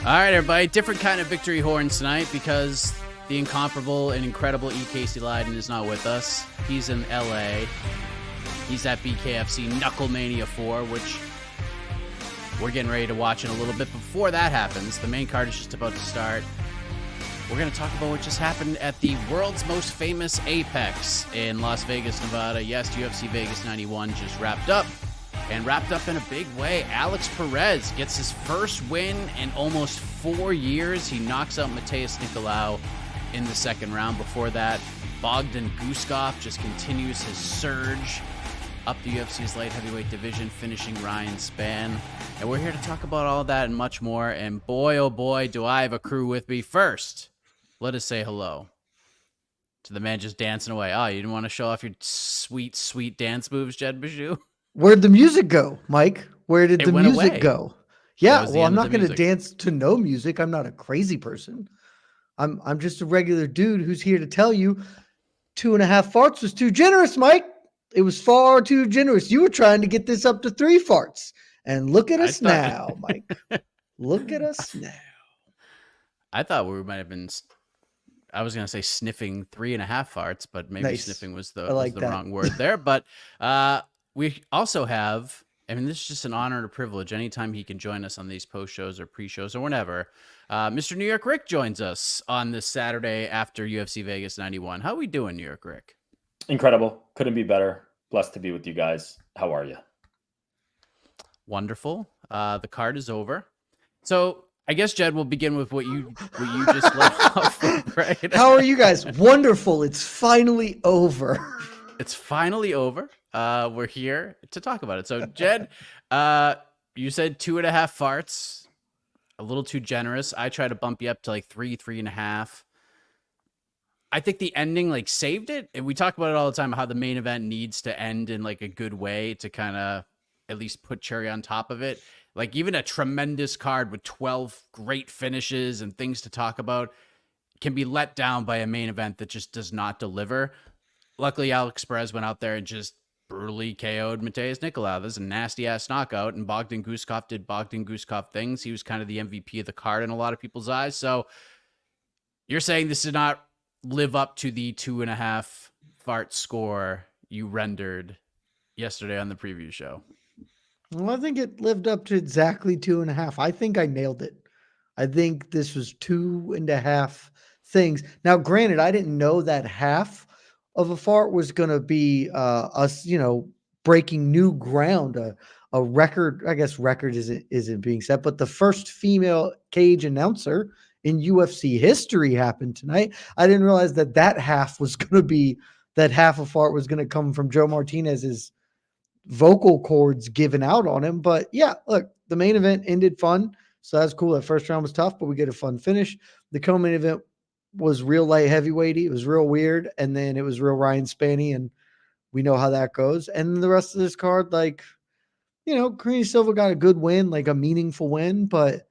All right, everybody. Different kind of victory horns tonight because the incomparable and incredible E. Casey Leiden is not with us. He's in L.A. He's at BKFC Knucklemania 4, which we're getting ready to watch in a little bit. Before that happens, the main card is just about to start. We're going to talk about what just happened at the world's most famous Apex in Las Vegas, Nevada. Yes, UFC Vegas 91 just wrapped up. And wrapped up in a big way. Alex Perez gets his first win in almost 4 years. He knocks out Matheus Nicolau in the second round. Before that, Bogdan Guskov just continues his surge up the UFC's light heavyweight division, finishing Ryan Spann. And we're here to talk about all that and much more. And boy, oh boy, do I have a crew with me. First, let us say hello to the man just dancing away. Oh, you didn't want to show off your sweet, sweet dance moves, Jed Meshew? Where'd the music go, Mike? Where did the music go? Yeah, well, I'm not going to dance to no music. I'm not a crazy person. I'm just a regular dude who's here to tell you 2.5 farts was too generous, Mike. It was far too generous. You were trying to get this up to 3 farts. And look at us now, Mike. Look at us now. I thought we might have been, I was going to say sniffing 3.5 farts, but maybe nice. Sniffing was the wrong word there. But we also have, I mean, this is just an honor and a privilege. Anytime he can join us on these post shows or pre-shows or whenever. Mr. New York Rick joins us on this Saturday after UFC Vegas 91. How are we doing, New York Rick? Incredible. Couldn't be better. Blessed to be with you guys. How are you? Wonderful. The card is over. So I guess, Jed, we'll begin with what you just left off with, right? How are you guys? Wonderful. It's finally over. It's finally over. We're here to talk about it. So, Jed, you said 2.5 farts, a little too generous. I try to bump you up to like 3.5. I think the ending like saved it. And we talk about it all the time, how the main event needs to end in like a good way to kind of at least put cherry on top of it. Like even a tremendous card with 12 great finishes and things to talk about can be let down by a main event that just does not deliver. Luckily, Alex Perez went out there and just brutally KO'd Matheus Nicolau. This is a nasty-ass knockout, and Bogdan Guskov did Bogdan Guskov things. He was kind of the MVP of the card in a lot of people's eyes. So you're saying this did not live up to the 2.5 fart score you rendered yesterday on the preview show? Well, I think it lived up to exactly 2.5. I think I nailed it. I think this was 2.5 things. Now, granted, I didn't know that half of a fart was going to be us, breaking new ground, a record. I guess record isn't being set, but the first female cage announcer in UFC history happened tonight. I didn't realize that half was going to be, that half a fart was going to come from Joe Martinez's vocal cords given out on him. But yeah, look, the main event ended fun. So that's cool. That first round was tough, but we get a fun finish. The co-main event was real light heavyweighty. It was real weird. And then it was real Ryan Spanny, and we know how that goes. And the rest of this card, like, Karine Silva got a good win, like a meaningful win, but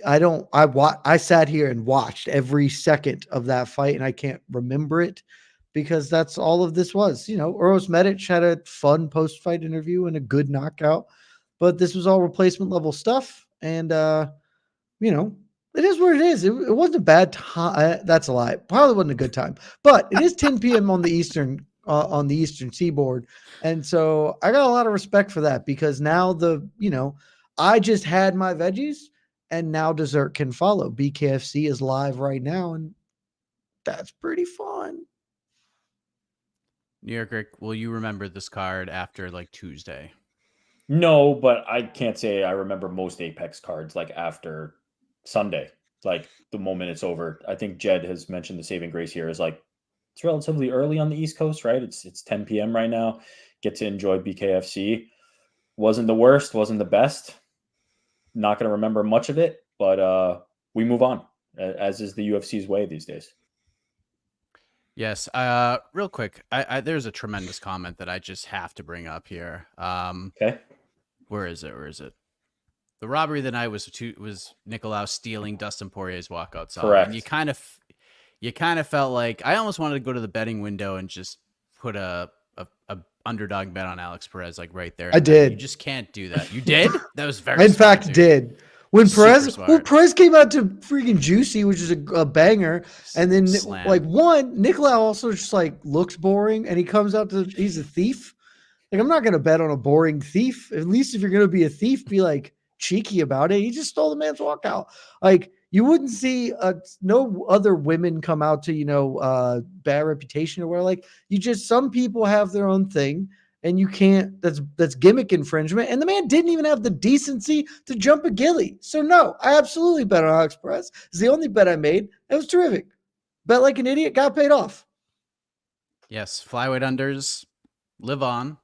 I sat here and watched every second of that fight, and I can't remember it because that's all of this was. Uros Medic had a fun post-fight interview and a good knockout, but this was all replacement level stuff. And, it is what it is. It wasn't a bad time. That's a lie. Probably wasn't a good time, but it is 10 p.m. on the Eastern Seaboard. And so I got a lot of respect for that because now I just had my veggies and now dessert can follow. BKFC is live right now, and that's pretty fun. New York Rick, will you remember this card after like Tuesday? No, but I can't say I remember most Apex cards like after Sunday, like the moment it's over. I think Jed has mentioned the saving grace here is like it's relatively early on the East Coast, right? It's 10 p.m. right now. Get to enjoy BKFC. Wasn't the worst, wasn't the best. Not going to remember much of it, but we move on, as is the UFC's way these days. Yes. Real quick, there's a tremendous comment that I just have to bring up here. Okay. Where is it? The robbery of the night was Nicolau stealing Dustin Poirier's walkout song. Correct. And you kind of felt like I almost wanted to go to the betting window and just put a underdog bet on Alex Perez like right there. I did. You just can't do that. You did? That was very in fact did. When Super Perez, smart. Perez came out to freaking Juicy, which is a banger, and then Slam. like Nicolau also just like looks boring, and he comes out to he's a thief. Like I'm not gonna bet on a boring thief. At least if you're gonna be a thief, be like cheeky about it. He just stole the man's walkout. Like you wouldn't see no other women come out to bad reputation or where like you just some people have their own thing. And you can't, that's gimmick infringement. And the man didn't even have the decency to jump a ghillie. So no, I absolutely bet on Alex Perez. It's the only bet I made. It was terrific. Bet like an idiot, got paid off. Yes, flyweight unders live on.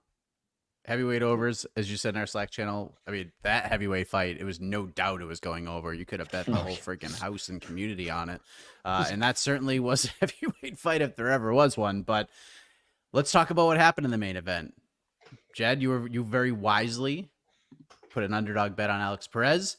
Heavyweight overs, as you said in our Slack channel. I mean, that heavyweight fight, it was no doubt it was going over. You could have bet the whole freaking house and community on it. And that certainly was a heavyweight fight if there ever was one. But let's talk about what happened in the main event. Jed, you very wisely put an underdog bet on Alex Perez.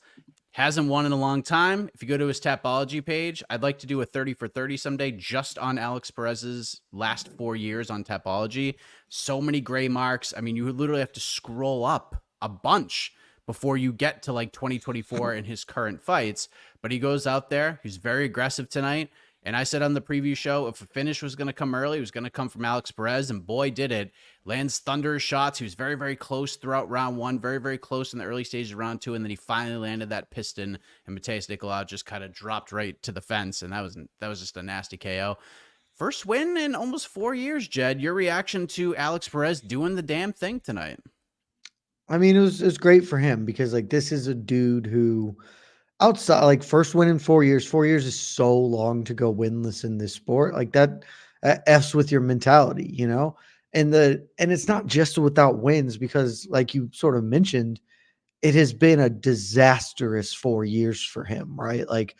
Hasn't won in a long time. If you go to his Tapology page, I'd like to do a 30 for 30 someday just on Alex Perez's last 4 years on Tapology. So many gray marks. I mean, you literally have to scroll up a bunch before you get to like 2024 in his current fights. But he goes out there. He's very aggressive tonight. And I said on the preview show, if a finish was going to come early, it was going to come from Alex Perez. And boy, did it. Lands thunderous shots. He was very, very close throughout round one, very, very close in the early stages of round two. And then he finally landed that piston. And Matheus Nicolau just kind of dropped right to the fence. And that was just a nasty KO. First win in almost 4 years, Jed. Your reaction to Alex Perez doing the damn thing tonight? I mean, it was great for him because like this is a dude who outside like first win in 4 years. 4 years is so long to go winless in this sport. Like that F's with your mentality, And it's not just without wins because like you sort of mentioned, it has been a disastrous 4 years for him, right? Like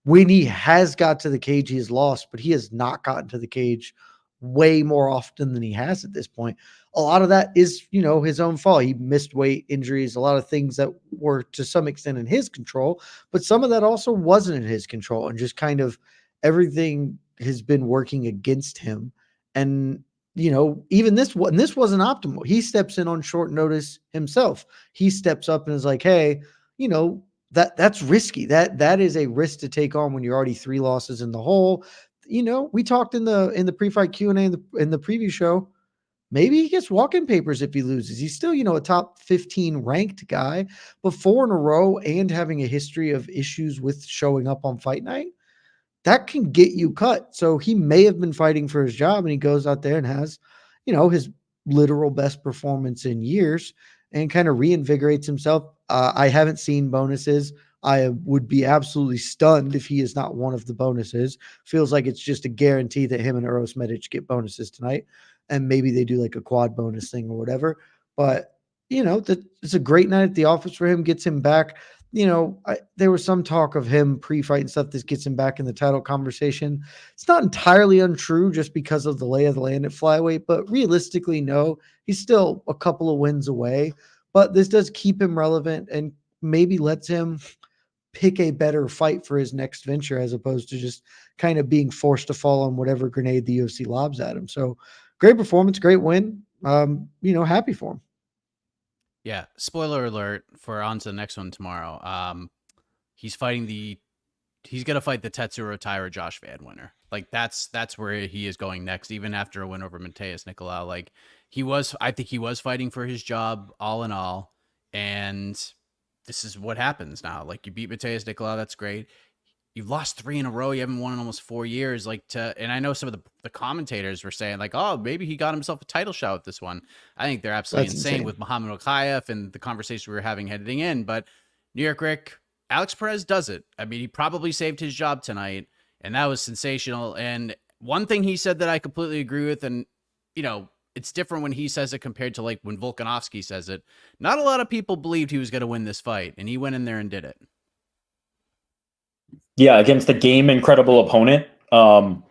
when he has got to the cage, he has lost, but he has not gotten to the cage way more often than he has at this point. A lot of that is, his own fault. He missed weight, injuries, a lot of things that were to some extent in his control, but some of that also wasn't in his control and just kind of everything has been working against him. And, even this wasn't optimal. He steps in on short notice himself. He steps up and is like, hey, that's risky. That is a risk to take on when you're already 3 losses in the hole. We talked in the pre-fight Q&A in the preview show. Maybe he gets walk-in papers if he loses. He's still, a top 15 ranked guy, but 4 in a row and having a history of issues with showing up on fight night, that can get you cut. So he may have been fighting for his job and he goes out there and has, his literal best performance in years and kind of reinvigorates himself. I haven't seen bonuses. I would be absolutely stunned if he is not one of the bonuses. Feels like it's just a guarantee that him and Eros Medic get bonuses tonight. And maybe they do like a quad bonus thing or whatever. But, it's a great night at the office for him, gets him back. There was some talk of him pre-fight and stuff. This gets him back in the title conversation. It's not entirely untrue just because of the lay of the land at flyweight, but realistically, no, he's still a couple of wins away. But this does keep him relevant and maybe lets him pick a better fight for his next venture as opposed to just kind of being forced to fall on whatever grenade the UFC lobs at him. So great performance, great win. Happy for him. Yeah. Spoiler alert for on to the next one tomorrow. He's going to fight the Tetsuro Taira Josh Van winner. Like that's where he is going next, even after a win over Matheus Nicolau. Like I think he was fighting for his job all in all. And this is what happens now. Like you beat Matheus Nicolau. That's great. You've lost 3 in a row. You haven't won in almost 4 years. And I know some of the commentators were saying like, oh, maybe he got himself a title shot with this one. I think they're absolutely insane with Muhammad Okhaev and the conversation we were having heading in. But New York Rick, Alex Perez does it. I mean, he probably saved his job tonight, and that was sensational. And one thing he said that I completely agree with, and it's different when he says it compared to like when Volkanovski says it. Not a lot of people believed he was going to win this fight, and he went in there and did it. Yeah, against the game incredible opponent,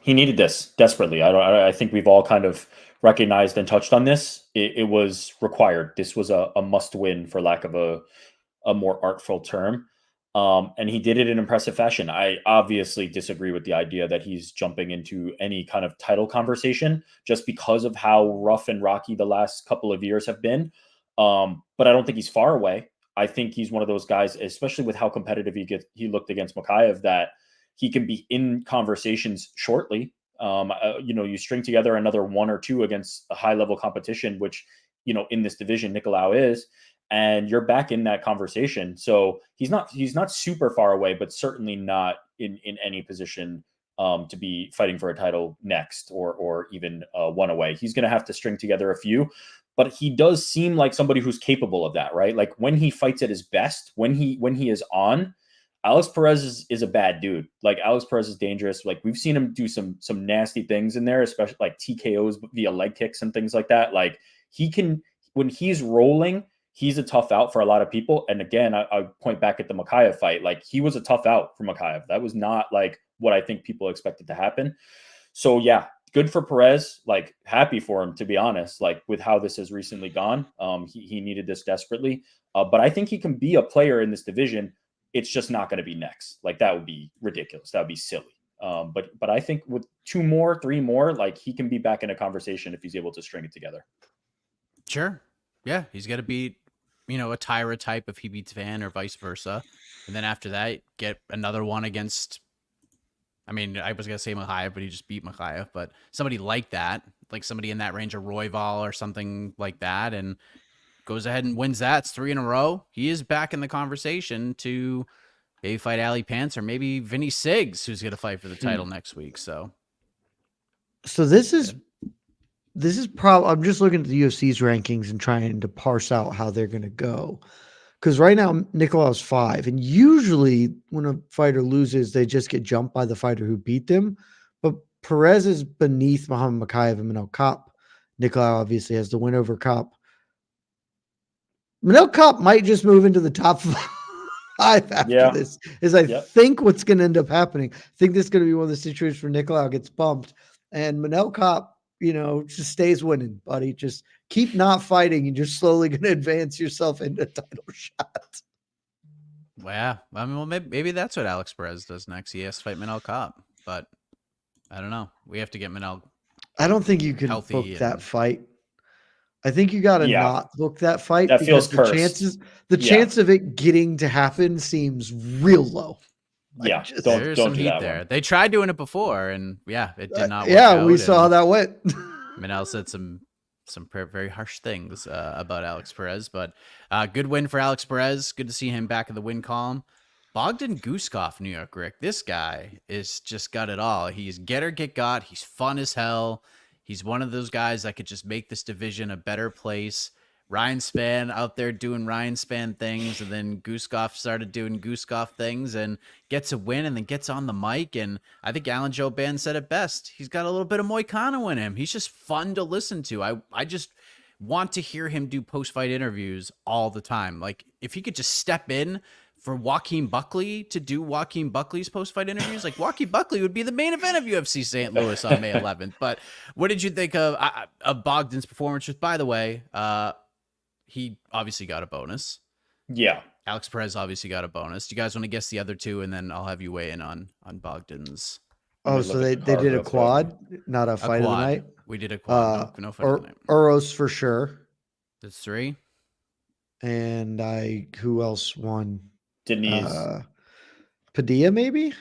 he needed this desperately. I think we've all kind of recognized and touched on this. It was required. This was a must-win, for lack of a more artful term. And he did it in impressive fashion. I obviously disagree with the idea that he's jumping into any kind of title conversation just because of how rough and rocky the last couple of years have been. But I don't think he's far away. I think he's one of those guys, especially with how competitive he looked against Mikhaev, that he can be in conversations shortly. You string together another 1 or 2 against a high level competition, which, in this division, Nicolau is, and you're back in that conversation. So he's not super far away, but certainly not in any position to be fighting for a title next, or even 1 away. He's going to have to string together a few, but he does seem like somebody who's capable of that, right? Like when he fights at his best, when he is on, Alex Perez is a bad dude. Like Alex Perez is dangerous. Like we've seen him do some nasty things in there, especially like TKOs via leg kicks and things like that. Like he can, when he's rolling, he's a tough out for a lot of people. And again, I point back at the Mikhaev fight. Like he was a tough out for Mikhaev. That was not like what I think people expected to happen. So yeah, good for Perez. Like happy for him, to be honest, like with how this has recently gone. He needed this desperately. But I think he can be a player in this division. It's just not going to be next. Like that would be ridiculous. That would be silly. But I think with 2 more, 3 more, like he can be back in a conversation if he's able to string it together. Sure. Yeah. He's got to beat, a Tyra type if he beats Van or vice versa. And then after that, get another one against, I was going to say Mikhaev, but he just beat Mikhaev, but somebody like that, like somebody in that range of Royval or something like that, and goes ahead and wins that. It's 3 in a row. He is back in the conversation to maybe fight Ali Pants or maybe Vinny Siggs, who's going to fight for the title next week. So this is probably, I'm just looking at the UFC's rankings and trying to parse out how they're going to go. Because right now, Nicolau's 5. And usually when a fighter loses, they just get jumped by the fighter who beat them. But Perez is beneath Muhammad Mikhaev and Manel Kape. Nicolau obviously has the win over Kape. Manel Kape might just move into the top 5 after this, I think what's going to end up happening. I think this is going to be one of the situations where Nicolau gets bumped. And Manel Kape, just stays winning, buddy. Just keep not fighting and you're slowly going to advance yourself into a title shot. Well, yeah. Maybe that's what Alex Perez does next. He has to fight Manel Kape, but I don't know. We have to get Manel. I don't think you can book that fight. I think you got to not book that fight. That feels the cursed. chance of it getting to happen seems real low. There's some heat there. They tried doing it before, and it did not work out. We saw how that went. Manel said some very harsh things about Alex Perez, but good win for Alex Perez. Good to see him back in the win column. Bogdan Guskov, New York Rick. This guy is just got it all. He's get or get got. He's fun as hell. He's one of those guys that could just make this division a better place. Ryan Spann out there doing Ryan Spann things, and then Guskov started doing Guskov things and gets a win and then gets on the mic. And I think Alan Joe Ban said it best. He's got a little bit of Moicano in him. He's just fun to listen to. I just want to hear him do post-fight interviews all the time. Like if he could just step in for Joaquin Buckley to do Joaquin Buckley's post-fight interviews, like Joaquin Buckley would be the main event of UFC St. Louis on May 11th. But what did you think of Bogdan's performance? Just by the way, he obviously got a bonus. Yeah. Alex Perez obviously got a bonus. Do you guys want to guess the other 2, and then I'll have you weigh in on Bogdan's? Oh, so they did a quad, not a fight of the night? We did a quad. No fight of the night. Uros for sure. That's 3. And who else won? Denise. Padilla, maybe?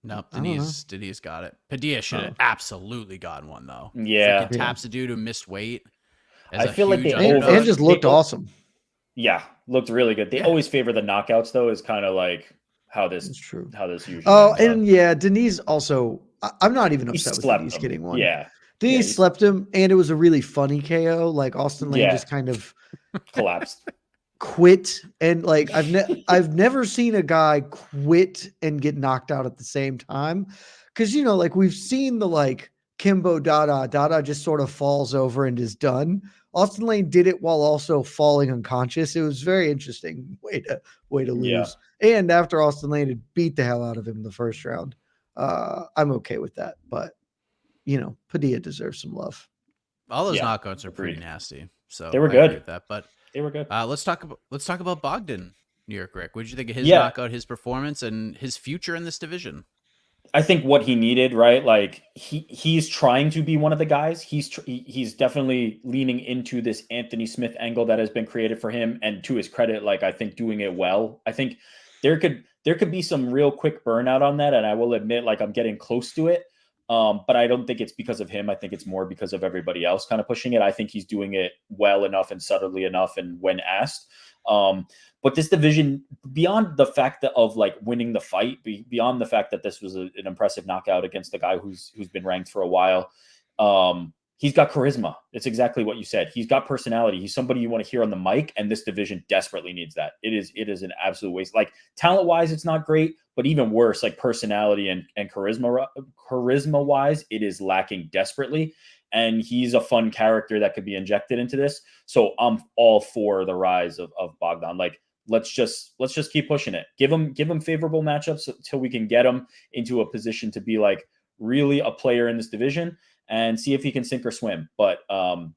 No, Denise got it. Padilla should have absolutely gotten one, though. Yeah. Taps a dude who missed weight. I feel like they and just looked awesome. Yeah, looked really good. They always favor the knockouts, though, is kind of like how this usually. Oh, and Denise also. I'm not even upset with Denise getting one. Yeah, Denise slept him, and it was a really funny KO. Like Austin Lane just kind of collapsed, quit, and like I've never seen a guy quit and get knocked out at the same time, because like we've seen the Kimbo Dada just sort of falls over and is done. Austin Lane did it while also falling unconscious. It was very interesting way to lose. Yeah. And after Austin Lane had beat the hell out of him in the first round, I'm okay with that. But Padilla deserves some love. All those knockouts are pretty nasty. So they were good with that, but they were good. Let's talk about Bogdan, New York Rick. What did you think of his knockout, his performance, and his future in this division? I think what he needed, right? Like he's trying to be one of the guys. He's definitely leaning into this Anthony Smith angle that has been created for him. And to his credit, like I think doing it well. I think there could be some real quick burnout on that. And I will admit, like I'm getting close to it. But I don't think it's because of him. I think it's more because of everybody else kind of pushing it. I think he's doing it well enough and subtly enough and when asked. But this division, beyond the fact that of like winning the fight, beyond the fact that this was an impressive knockout against the guy who's been ranked for a while, he's got charisma. It's exactly what you said. He's got personality. He's somebody you want to hear on the mic, and this division desperately needs that. It is an absolute waste. Like talent wise, it's not great, but even worse, like personality and charisma wise, it is lacking desperately. And he's a fun character that could be injected into this. So I'm all for the rise of Bogdan. Like let's just keep pushing it. Give him favorable matchups until we can get him into a position to be like really a player in this division and see if he can sink or swim. But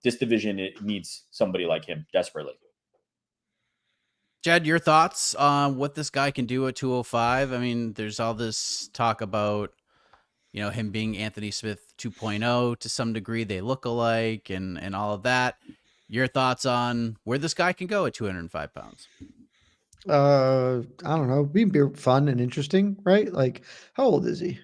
this division, it needs somebody like him desperately. Jed, your thoughts on what this guy can do at 205? I mean, there's all this talk about, him being Anthony Smith 2.0 to some degree. They look alike and all of that. Your thoughts on where this guy can go at 205 pounds? I don't know. Be fun and interesting, right? Like, how old is he?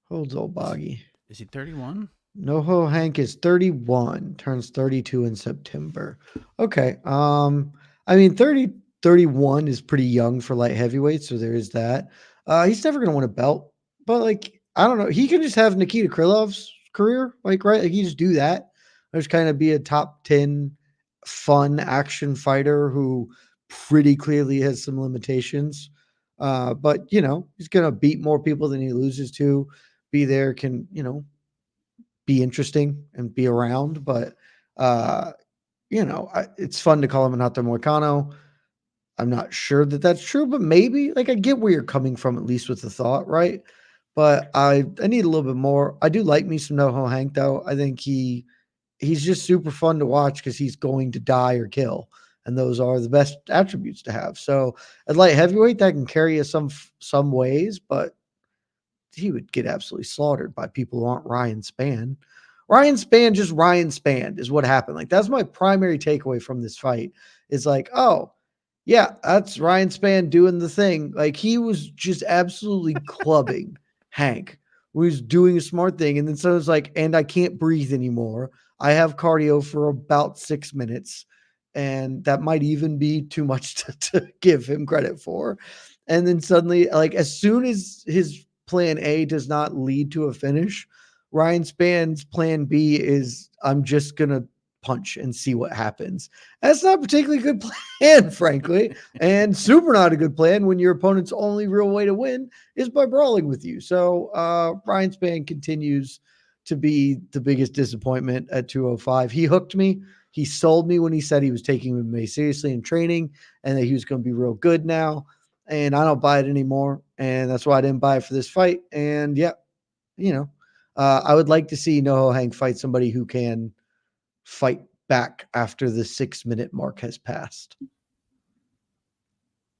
How old's old Boggy? Is he 31? Noho Hank is 31, turns 32 in September. Okay. I mean, 31 is pretty young for light heavyweight, so there is that. He's never going to win a belt, but like, I don't know. He can just have Nikita Krylov's career, like, right? Like, he just do that. Just kind of be a top 10 fun action fighter who pretty clearly has some limitations. But, he's going to beat more people than he loses to. Be there, can, be interesting and be around. But, it's fun to call him an Hunter Moicano. I'm not sure that that's true, but maybe. Like, I get where you're coming from, at least with the thought, right? But I need a little bit more. I do like me some Noho Hank, though. I think he's just super fun to watch because he's going to die or kill. And those are the best attributes to have. So at light heavyweight, that can carry us some ways, but he would get absolutely slaughtered by people who aren't Ryan Spann. Ryan Spann is what happened. Like, that's my primary takeaway from this fight is like, oh, yeah, that's Ryan Spann doing the thing. Like, he was just absolutely clubbing Hank, who was doing a smart thing. And then someone's like, and I can't breathe anymore. I have cardio for about 6 minutes. And that might even be too much to give him credit for. And then suddenly, like, as soon as his plan A does not lead to a finish, Ryan Spann's plan B is, I'm just going to punch and see what happens. That's not a particularly good plan, frankly, and super not a good plan when your opponent's only real way to win is by brawling with you. So Ryan Spann continues to be the biggest disappointment at 205. He hooked me. He sold me when he said he was taking MMA seriously in training and that he was going to be real good now. And I don't buy it anymore. And that's why I didn't buy it for this fight. And yeah, I would like to see Noho Hank fight somebody who can fight back after the 6-minute mark has passed.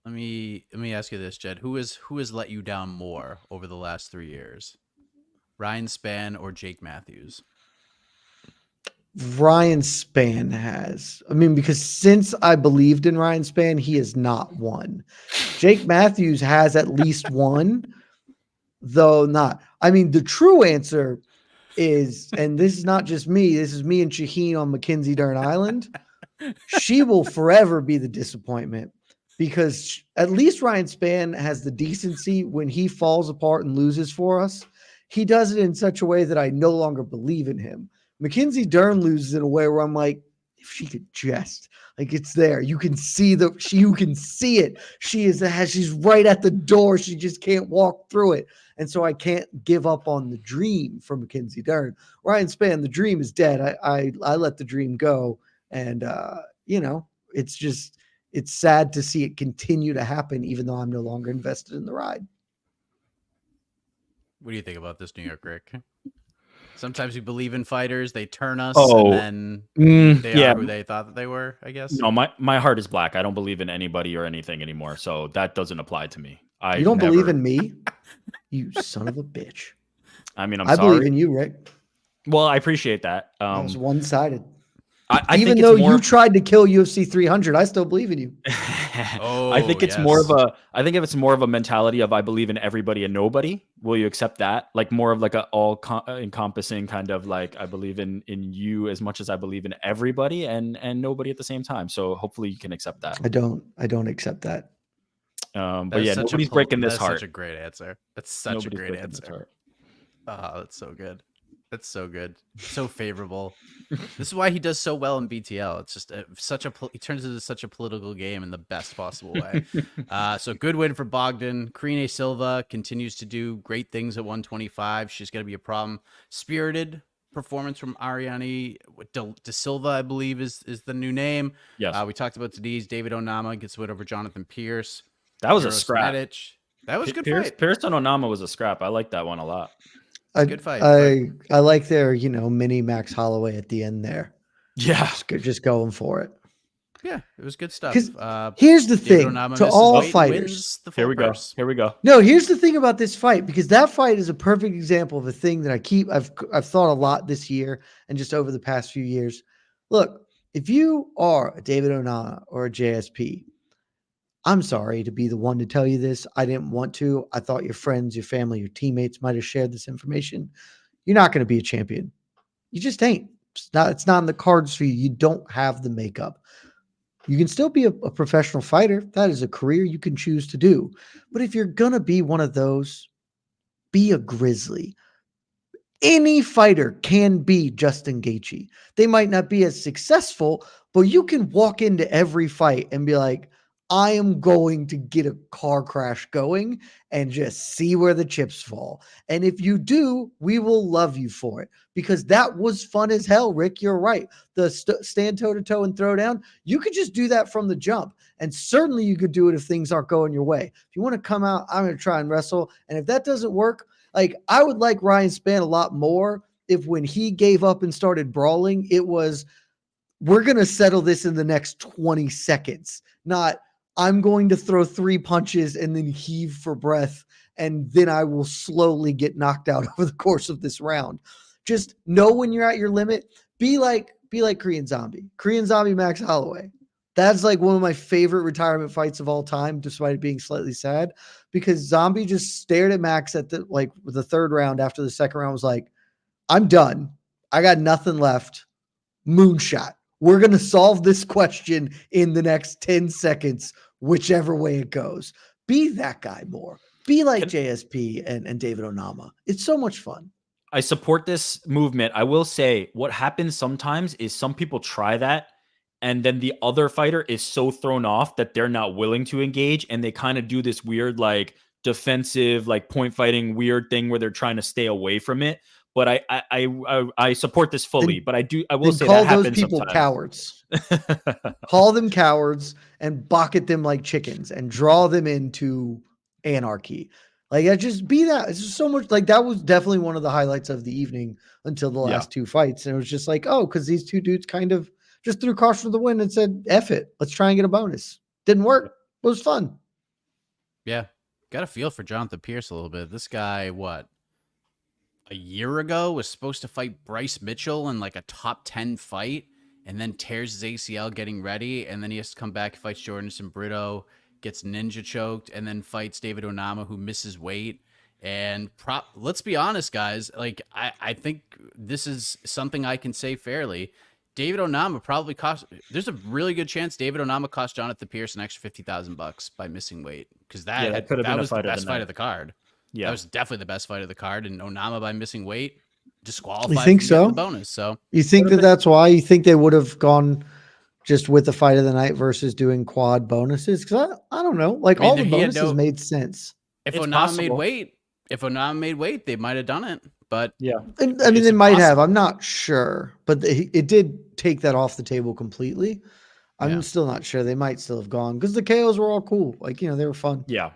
Let me ask you this, Jed. Who has let you down more over the last 3 years? Ryan Spann or Jake Mathews? Ryan Spann has. I mean, because since I believed in Ryan Spann, he has not won. Jake Mathews has at least won, though not. I mean, the true answer is, and this is not just me, this is me and Shaheen on Mackenzie Dern Island. She will forever be the disappointment because at least Ryan Spann has the decency when he falls apart and loses for us. He does it in such a way that I no longer believe in him. Mackenzie Dern loses in a way where I'm like, if she could just, like, it's there. You can see you can see it. She's right at the door. She just can't walk through it. And so I can't give up on the dream for Mackenzie Dern. Ryan Spann, the dream is dead. I let the dream go. And, it's sad to see it continue to happen, even though I'm no longer invested in the ride. What do you think about this, New York Rick? Sometimes we believe in fighters, they turn us, and then they are who they thought that they were, I guess. No, my heart is black. I don't believe in anybody or anything anymore, so that doesn't apply to me. You don't believe in me? You son of a bitch. I mean, I believe in you, Rick. Well, I appreciate that. That was one-sided. I Even think though it's more you tried to kill UFC 300, I still believe in you. I think it's more of I think if it's more of a mentality of I believe in everybody and nobody, will you accept that? Like more of like a encompassing kind of like I believe in you as much as I believe in everybody and nobody at the same time. So hopefully you can accept that. I don't accept that. But yeah, nobody's breaking this heart. That's such a great answer. That's such a great answer. Oh, that's so good. That's so good. So favorable. This is why he does so well in BTL. It's just he turns into such a political game in the best possible way. So good win for Bogdan. Karine Silva continues to do great things at 125. She's going to be a problem. Spirited performance from Ariane De Silva, I believe is the new name. Yes. We talked about Denise. David Onama gets win over Jonathan Pierce. That was a scrap. That was a good fight. Pierce and Onama was a scrap. I like that one a lot. Good fight. I like their, mini Max Holloway at the end there. Yeah. Just going for it. Yeah, it was good stuff. Here's the thing to all fighters. Here we go. No, here's the thing about this fight, because that fight is a perfect example of a thing that I've thought a lot this year and just over the past few years. Look, if you are a David Onana or a JSP, I'm sorry to be the one to tell you this. I didn't want to. I thought your friends, your family, your teammates might have shared this information. You're not going to be a champion. You just ain't. It's not in the cards for you. You don't have the makeup. You can still be a professional fighter. That is a career you can choose to do. But if you're going to be one of those, be a Grizzly. Any fighter can be Justin Gaethje. They might not be as successful, but you can walk into every fight and be like, I am going to get a car crash going and just see where the chips fall. And if you do, we will love you for it, because that was fun as hell, Rick. You're right. The stand toe-to-toe and throw down, you could just do that from the jump. And certainly you could do it if things aren't going your way. If you want to come out, I'm going to try and wrestle. And if that doesn't work, like I would like Ryan Spann a lot more if when he gave up and started brawling, it was, we're going to settle this in the next 20 seconds, not I'm going to throw 3 punches and then heave for breath, and then I will slowly get knocked out over the course of this round. Just know when you're at your limit. Be like Korean Zombie. Korean Zombie Max Holloway. That's like one of my favorite retirement fights of all time, despite it being slightly sad, because Zombie just stared at Max at the third round after the second round, was like, I'm done. I got nothing left. Moonshot. We're going to solve this question in the next 10 seconds, whichever way it goes. Be that guy more. Be like JSP and David Onama. It's so much fun. I support this movement. I will say what happens sometimes is some people try that, and then the other fighter is so thrown off that they're not willing to engage, and they kind of do this weird, like defensive, like point fighting weird thing where they're trying to stay away from it. But I support this fully. But I will say that happens sometimes. Call those people cowards. Call them cowards and bucket them like chickens and draw them into anarchy. Like, just be that. It's just so much. Like, that was definitely one of the highlights of the evening until the last two fights. And it was just like, oh, because these two dudes kind of just threw caution to the wind and said, F it. Let's try and get a bonus. Didn't work. It was fun. Yeah. Got a feel for Jonathan Pierce a little bit. This guy, a year ago was supposed to fight Bryce Mitchell in like a top 10 fight, and then tears his ACL getting ready, and then he has to come back, fights Jordan Brito, gets ninja choked, and then fights David Onama, who misses weight. And let's be honest, guys, like I think this is something I can say fairly. David Onama probably there's a really good chance David Onama cost Jonathan Pierce an extra $50,000 by missing weight, because that was the best fight of the card. Yeah, that was definitely the best fight of the card, and Onama, by missing weight, disqualified. You think so? The bonus. So you think that's why? You think they would have gone just with the fight of the night versus doing quad bonuses? Because I don't know. Like, all the bonuses made sense. If Onama made weight, they might have done it. But yeah, I mean, they might have. I'm not sure, but it did take that off the table completely. I'm still not sure. They might still have gone, because the KOs were all cool. Like, they were fun. Yeah.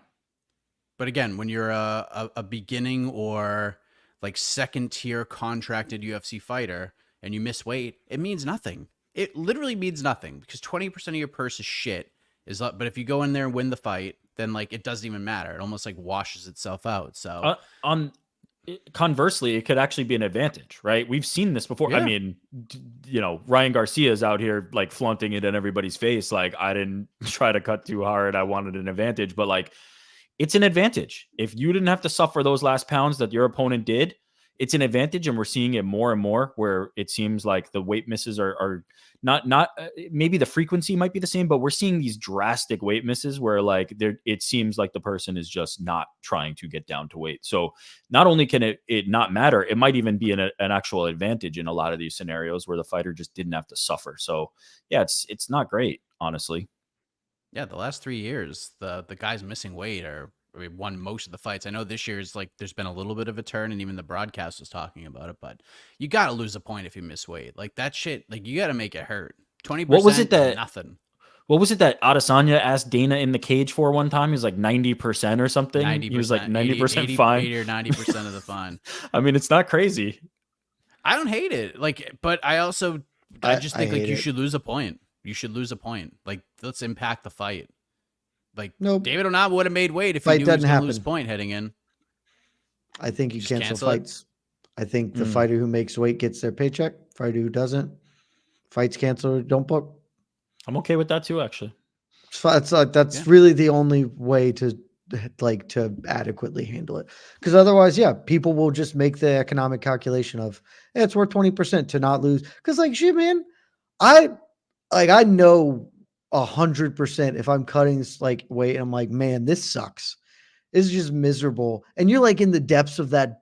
But again, when you're a beginning or like second tier contracted UFC fighter and you miss weight, it means nothing. It literally means nothing, because 20% of your purse is shit But if you go in there and win the fight, then like it doesn't even matter. It almost like washes itself out. So conversely, it could actually be an advantage, right? We've seen this before. Yeah. I mean, Ryan Garcia is out here like flaunting it in everybody's face. Like, I didn't try to cut too hard. I wanted an advantage, but like, it's an advantage. If you didn't have to suffer those last pounds that your opponent did, it's an advantage. And we're seeing it more and more where it seems like the weight misses are not maybe the frequency might be the same, but we're seeing these drastic weight misses where like it seems like the person is just not trying to get down to weight. So not only can it not matter, it might even be an actual advantage in a lot of these scenarios where the fighter just didn't have to suffer. So yeah, it's not great, honestly. Yeah, the last 3 years, the guys missing weight won most of the fights. I know this year's like there's been a little bit of a turn, and even the broadcast was talking about it. But you got to lose a point if you miss weight. Like that shit. Like you got to make it hurt. 20%. What was it that nothing? What was it that Adesanya asked Dana in the cage for one time? He was like 90% or something. 90%. He was like 90% 80, fine. 80 or 90% of the fine. I mean, it's not crazy. I don't hate it. Like, but I just think like you should lose a point. You should lose a point. Like, let's impact the fight. Like, Nope. David Onama would have made weight if he Fight knew he was doesn't going to lose happen. a point heading in. I think you Just cancel cancel it? fights. I think the fighter who makes weight gets their paycheck. Fighter who doesn't, fights canceled, don't book. I'm okay with that too, actually. It's like that's really the only way to adequately handle it. Because otherwise, yeah, people will just make the economic calculation of it's worth 20% to not lose. Because like shit, man, I know 100% if I'm cutting this like weight, I'm like, man, this sucks. This is just miserable. And you're like in the depths of that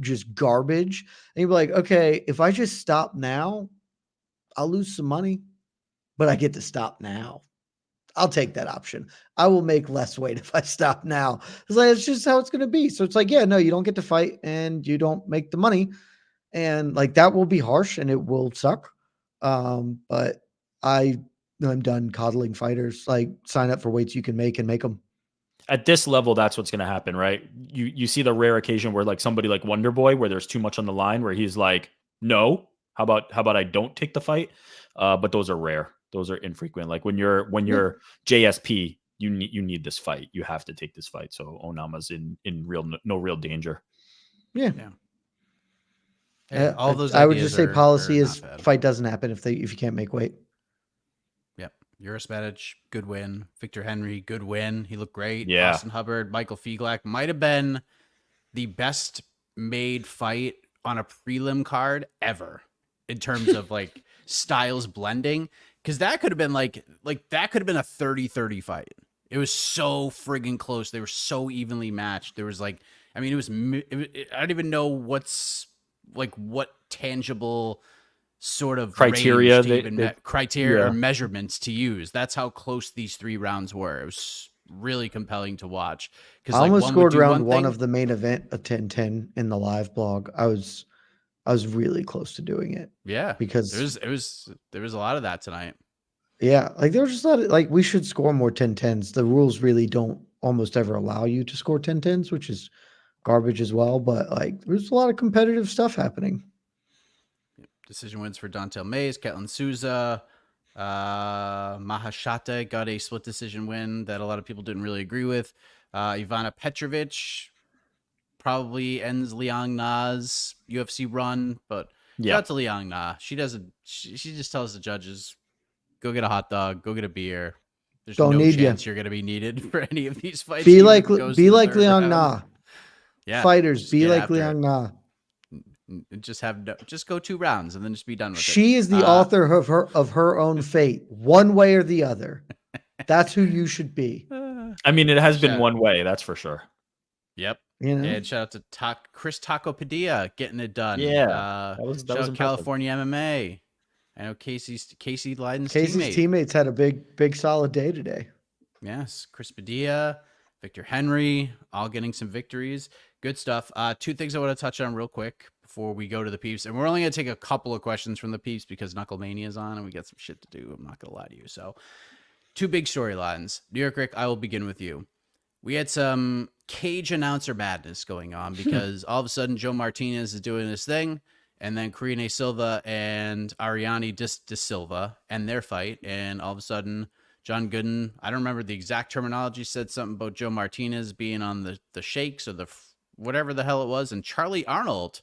just garbage. And you're like, okay, if I just stop now, I'll lose some money, but I get to stop now. I'll take that option. I will make less weight if I stop now. It's like, it's just how it's going to be. So it's like, yeah, no, you don't get to fight and you don't make the money. And like, that will be harsh and it will suck. But I'm done coddling fighters. Like, sign up for weights you can make and make them. At this level, that's what's going to happen, right? You see the rare occasion where like somebody like Wonder Boy, where there's too much on the line, where he's like, no, how about I don't take the fight? But those are rare. Those are infrequent. Like when you're JSP, you need this fight. You have to take this fight. So Onama's in no real danger. Yeah. All those I would just say ideas policy are is not bad. fight doesn't happen if you can't make weight. Yep. Urasmedic, good win. Victor Henry, good win. He looked great. Yeah. Austin Hubbard, Michael Figlak might have been the best made fight on a prelim card ever in terms of like styles blending. Because that could have been like that could have been a 30-30 fight. It was so friggin' close. They were so evenly matched. There was like, I mean, I don't even know what tangible sort of criteria criteria or measurements to use. That's how close these 3 rounds were. It was really compelling to watch. I almost scored round one of the main event a 10-10 in the live blog. I was really close to doing it. Yeah, because there was a lot of that tonight. Yeah, like there was just a lot of, like we should score more 10-10s. The rules really don't almost ever allow you to score 10-10s, which is garbage as well. But like there's a lot of competitive stuff happening. Decision wins for Dontel Mays, Ketlin Souza, Mahashate got a split decision win that a lot of people didn't really agree with. Ivana Petrovic probably ends Liang Na's UFC run, but shout out to Liang Na. She just tells the judges, go get a hot dog, go get a beer. There's no chance you're going to be needed for any of these fights. Be like Liang Na. Yeah, fighters, be like Liang Na. Just go 2 rounds and then just be done with it. She is the author of her own fate, one way or the other. That's who you should be. I mean, it has been one way, that's for sure. Yep. You know? And shout out to Chris Taco Padilla getting it done. Yeah. That was California MMA. I know Casey Leiden's teammates had a big solid day today. Yes. Chris Padilla, Victor Henry, all getting some victories. Good stuff. 2 things I want to touch on real quick before we go to the peeps. And we're only going to take a couple of questions from the peeps because Knucklemania is on and we got some shit to do. I'm not going to lie to you. So 2 big storylines. New York Rick, I will begin with you. We had some cage announcer madness going on because all of a sudden Joe Martinez is doing his thing, and then Karine Silva and Ariane De Silva end their fight, and all of a sudden John Gooden, I don't remember the exact terminology, said something about Joe Martinez being on the shakes or the whatever the hell it was. And Charlie Arnold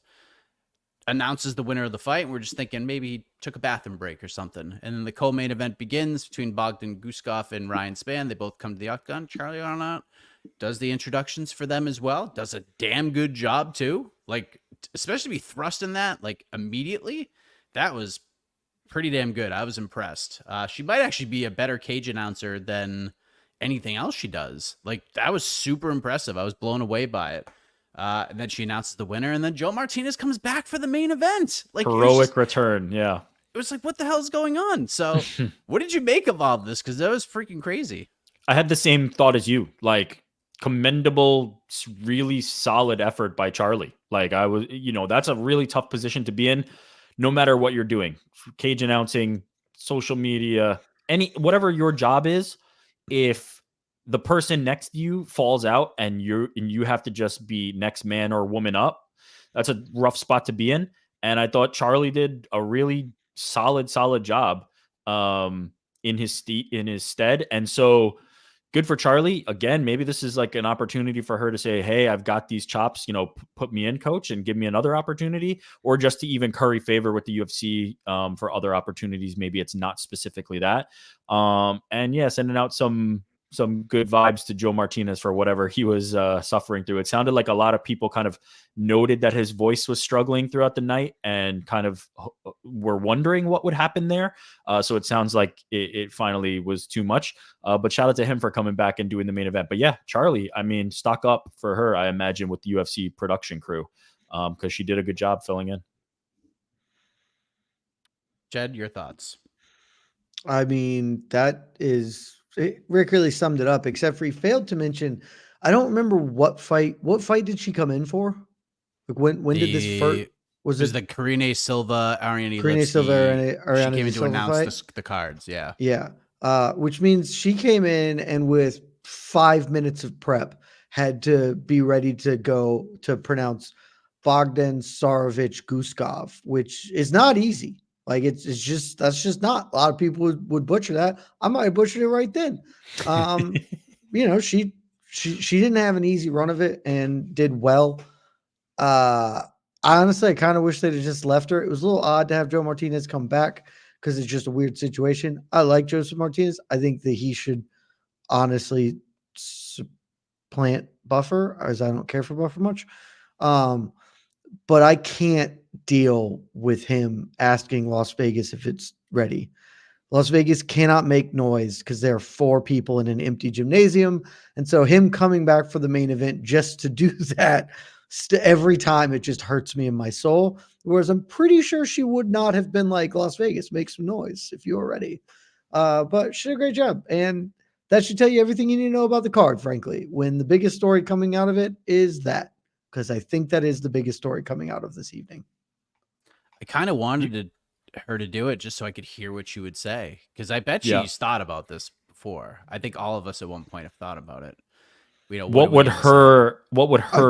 announces the winner of the fight. And we're just thinking maybe he took a bathroom break or something. And then the co-main event begins between Bogdan Guskov and Ryan Spann. They both come to the octagon. Charlie Arnold does the introductions for them as well. Does a damn good job too. Like, especially to be thrust in that, like, immediately. That was pretty damn good. I was impressed. She might actually be a better cage announcer than anything else she does. Like, that was super impressive. I was blown away by it. And then she announces the winner, and then Joe Martinez comes back for the main event. Like, heroic return. Yeah. It was like, what the hell is going on? So what did you make of all of this? Because that was freaking crazy. I had the same thought as you. Like, commendable, really solid effort by Charlie. Like, I was, that's a really tough position to be in, no matter what you're doing. Cage announcing, social media, whatever your job is. If the person next to you falls out and you have to just be next man or woman up, that's a rough spot to be in. And I thought Charlie did a really solid job in his stead. And so good for Charlie. Again, maybe this is like an opportunity for her to say, hey, I've got these chops, put me in, coach, and give me another opportunity, or just to even curry favor with the UFC for other opportunities. Maybe it's not specifically that. And yeah, sending out some good vibes to Joe Martinez for whatever he was suffering through. It sounded like a lot of people kind of noted that his voice was struggling throughout the night and kind of were wondering what would happen there. So it sounds like it finally was too much. But shout out to him for coming back and doing the main event. But yeah, Charlie, I mean, stock up for her, I imagine, with the UFC production crew, because she did a good job filling in. Jed, your thoughts? I mean, Rick really summed it up, except for he failed to mention, I don't remember what fight did she come in for? Like when did this first, was it Yeah. Which means she came in and with 5 minutes of prep had to be ready to go to pronounce Bogdan Guskov, which is not easy. Like that's just not, a lot of people would butcher that. I might have butchered it right then. She didn't have an easy run of it and did well. Honestly, I kind of wish they'd have just left her. It was a little odd to have Joe Martinez come back because it's just a weird situation. I like Joseph Martinez. I think that he should honestly supplant Buffer, as I don't care for Buffer much. But I can't deal with him asking Las Vegas if it's ready. Las Vegas cannot make noise because there are 4 people in an empty gymnasium. And so him coming back for the main event just to do that every time, it just hurts me in my soul. Whereas I'm pretty sure she would not have been like, Las Vegas, make some noise if you're ready. But she did a great job. And that should tell you everything you need to know about the card, frankly, when the biggest story coming out of it is that. Because I think that is the biggest story coming out of this evening. I kind of wanted her to do it just so I could hear what she would say. Because I bet she's thought about this before. I think all of us at one point have thought about it. What would her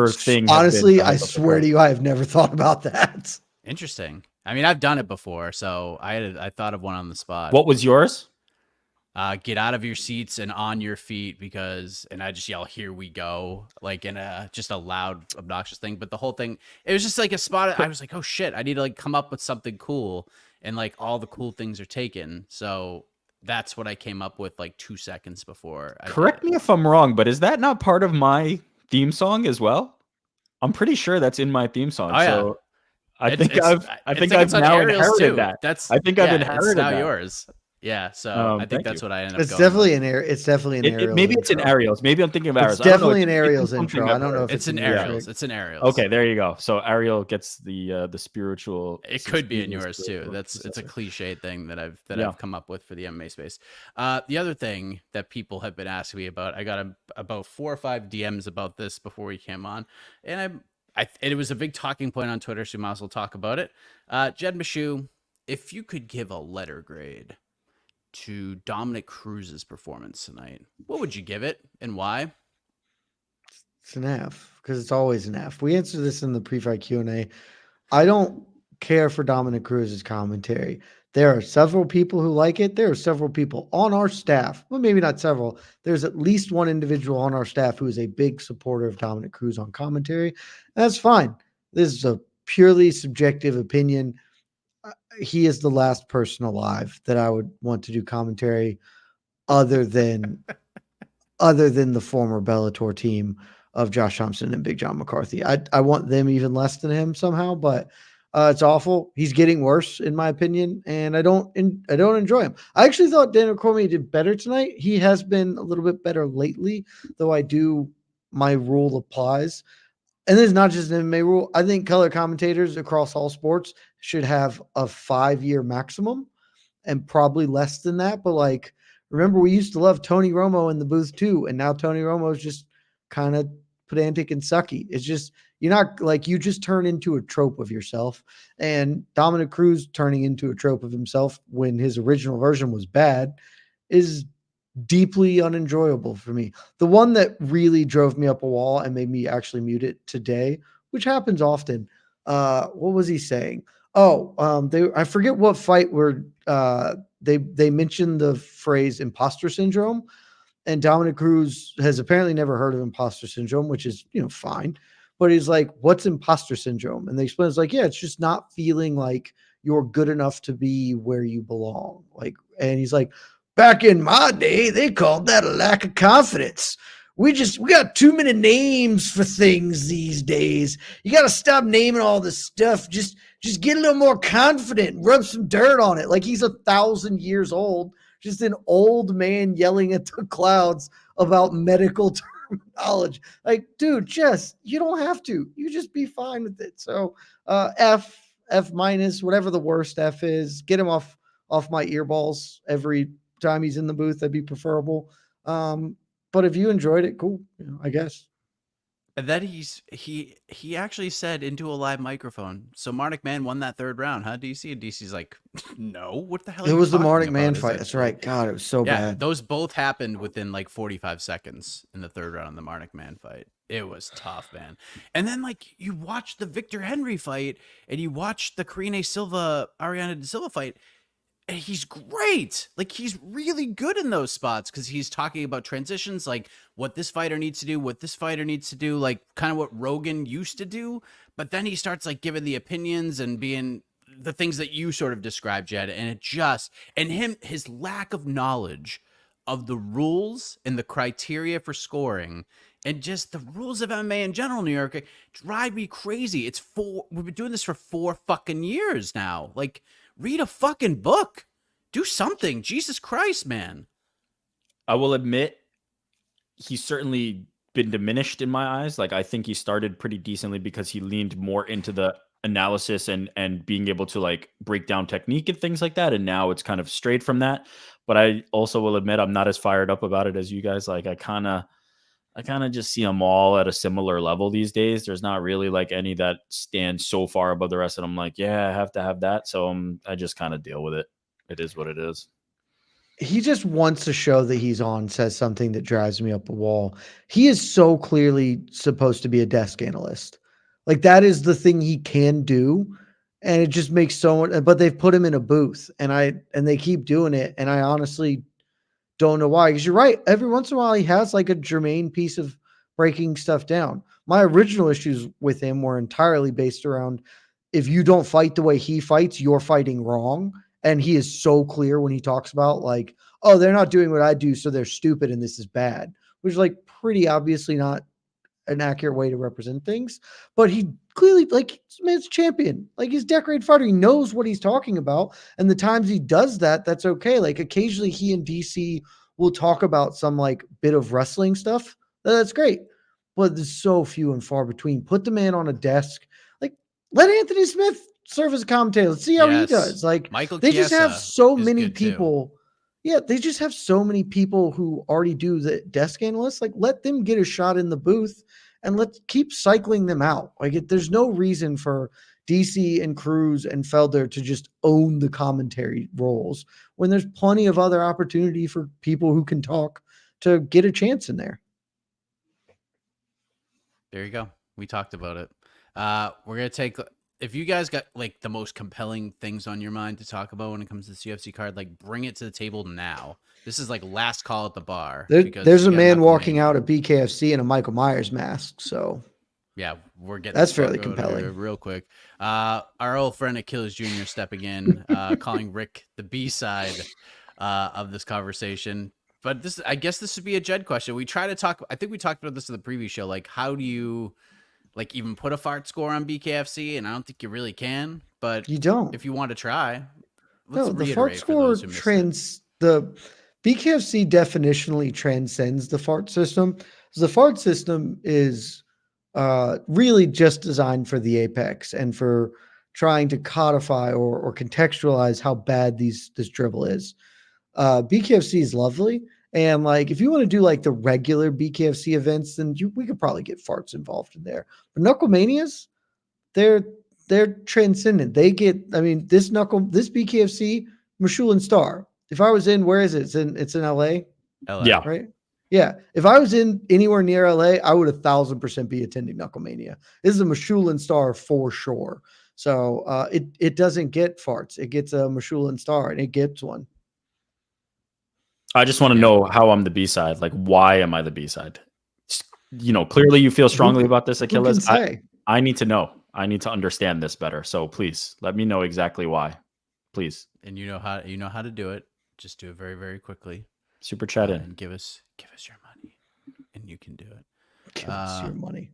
thing? Honestly, I swear to you, I have never thought about that. Interesting. I mean, I've done it before, so I thought of one on the spot. What was yours? Get out of your seats and on your feet and I just yell, "Here we go!" like in just a loud, obnoxious thing. But the whole thing, it was just like a spot. I was like, "Oh shit! I need to like come up with something cool," and like all the cool things are taken. So that's what I came up with like 2 seconds before. Correct me if I'm wrong, but is that not part of my theme song as well? I'm pretty sure that's in my theme song. Oh, yeah. So I think I've now inherited that. I've inherited that. Yours. Yeah, so I think that's what I ended up It's definitely an Ariel's. Maybe it's in Ariel's. Maybe I'm thinking of Ariel's. It's definitely an Ariel's intro. I don't know if it's an Ariel's. It's an Ariel's. Okay, there you go. So Ariel gets the spiritual. It could be in yours too. It's a cliche thing that I've come up with for the MMA space. The other thing that people have been asking me about, I got about 4 or 5 DMs about this before we came on, and it was a big talking point on Twitter, so we might as well talk about it. Jed Meshew, if you could give a letter grade to Dominic Cruz's performance tonight, what would you give it and why? It's an F, because it's always an F. We answered this in the pre-fight Q&A. I don't care for Dominic Cruz's commentary. There are several people who like it. There are several people on our staff. Well, maybe not several. There's at least one individual on our staff who is a big supporter of Dominic Cruz on commentary. That's fine. This is a purely subjective opinion. He is the last person alive that I would want to do commentary other than the former Bellator team of Josh Thompson and Big John McCarthy. I want them even less than him somehow, but it's awful. He's getting worse, in my opinion, and I don't enjoy him. I actually thought Daniel Cormier did better tonight. He has been a little bit better lately, though my rule applies. And this is not just an MMA rule. I think color commentators across all sports should have a 5-year maximum and probably less than that. But like, remember, we used to love Tony Romo in the booth too. And now Tony Romo is just kind of pedantic and sucky. It's just, you're not like, you just turn into a trope of yourself. And Dominic Cruz turning into a trope of himself when his original version was bad is deeply unenjoyable for me. The one that really drove me up a wall and made me actually mute it today, which happens often. What was he saying? I forget what fight where they mentioned the phrase imposter syndrome, and Dominic Cruz has apparently never heard of imposter syndrome, which is, fine. But he's like, what's imposter syndrome? And they explain, it's like, yeah, it's just not feeling like you're good enough to be where you belong. And he's like, back in my day, they called that a lack of confidence. We got too many names for things these days. You got to stop naming all this stuff. Just get a little more confident. Rub some dirt on it. Like he's 1,000 years old. Just an old man yelling at the clouds about medical terminology. Like, dude, you don't have to. You just be fine with it. So F minus, whatever the worst F is, get him off my earballs every time he's in the booth. That'd be preferable. But if you enjoyed it, cool, I guess. And then he actually said into a live microphone, so Marnik Man won that third round, huh, DC? And DC's like, no, what the hell? It was the Marnik Man fight. That's right. God, it was so bad. Those both happened within like 45 seconds in the third round of the Marnik Man fight. It was tough, man. And then like you watch the Victor Henry fight and you watch the Karine Silva, Ariana De Silva fight, and he's great. Like he's really good in those spots because he's talking about transitions, like what this fighter needs to do, what this fighter needs to do, like kind of what Rogan used to do. But then he starts like giving the opinions and being the things that you sort of described, Jed. And his lack of knowledge of the rules and the criteria for scoring and just the rules of MMA in general, New York, drive me crazy. We've been doing this for 4 fucking years now. Like, read a fucking book. Do something. Jesus Christ, man. I will admit he's certainly been diminished in my eyes. Like I think he started pretty decently because he leaned more into the analysis and being able to like break down technique and things like that. And now it's kind of strayed from that. But I also will admit I'm not as fired up about it as you guys. Like I kind of just see them all at a similar level these days. There's not really like any that stand so far above the rest. And I'm like, yeah, I have to have that. So I just kind of deal with it. It is what it is. He just wants to show that he's on, says something that drives me up a wall. He is so clearly supposed to be a desk analyst. Like that is the thing he can do. And it just makes so much, but they've put him in a booth and they keep doing it. And I honestly don't know why, because you're right. Every once in a while, he has like a germane piece of breaking stuff down. My original issues with him were entirely based around if you don't fight the way he fights, you're fighting wrong. And he is so clear when he talks about like, oh, they're not doing what I do, so they're stupid and this is bad, which is like pretty obviously not an accurate way to represent things. But he clearly, like, man's champion. Like he's a decorated fighter. He knows what he's talking about. And the times he does that, that's okay. Like occasionally he and DC will talk about some like bit of wrestling stuff. That's great. But there's so few and far between. Put the man on a desk. Like let Anthony Smith serve as a commentator. Let's see how he does. Like Michael they Chiesa just have so many people. Too. Yeah, they just have so many people who already do the desk analysts. Like let them get a shot in the booth and let's keep cycling them out. Like there's no reason for DC and Cruz and Felder to just own the commentary roles when there's plenty of other opportunity for people who can talk to get a chance in there. There you go. We talked about it. We're going to take if you guys got like the most compelling things on your mind to talk about when it comes to this UFC card, like bring it to the table now. This is like last call at the bar. There's a man walking Knucklemania. out at BKFC in a Michael Myers mask. So Yeah, we're getting that's the fuck fairly out of compelling. here real quick. Our old friend Achilles Jr. stepping in, calling Rick the B side of this conversation. But I guess this would be a Jed question. We try to talk. I think we talked about this in the previous show. Like, how do you like even put a fart score on BKFC? And I don't think you really can. But You don't. if you want to try, No, let's the fart reiterate for score those who missed it. the BKFC definitionally transcends the fart system. The fart system is really just designed for the apex and for trying to codify or contextualize how bad this dribble is. BKFC is lovely. And like, if you want to do like the regular BKFC events, then we could probably get farts involved in there. But Knucklemanias, they're transcendent. They get, I mean, this BKFC, Meshew and Star. If I was in, where is it? It's in LA. LA. Yeah. Right. Yeah. If I was in anywhere near LA, I would 1,000% be attending Knucklemania. This is a Meshew and Star for sure. So it doesn't get farts. It gets a Meshew and Star, and it gets one. I just want to know how I'm the B side. Like, why am I the B side? You know, clearly you feel strongly about this, Achilles. I need to know. I need to understand this better. So please let me know exactly why. Please. And you know how to do it. Just do it very, very quickly. Super chat in. And give us your money, and you can do it. Give us your money.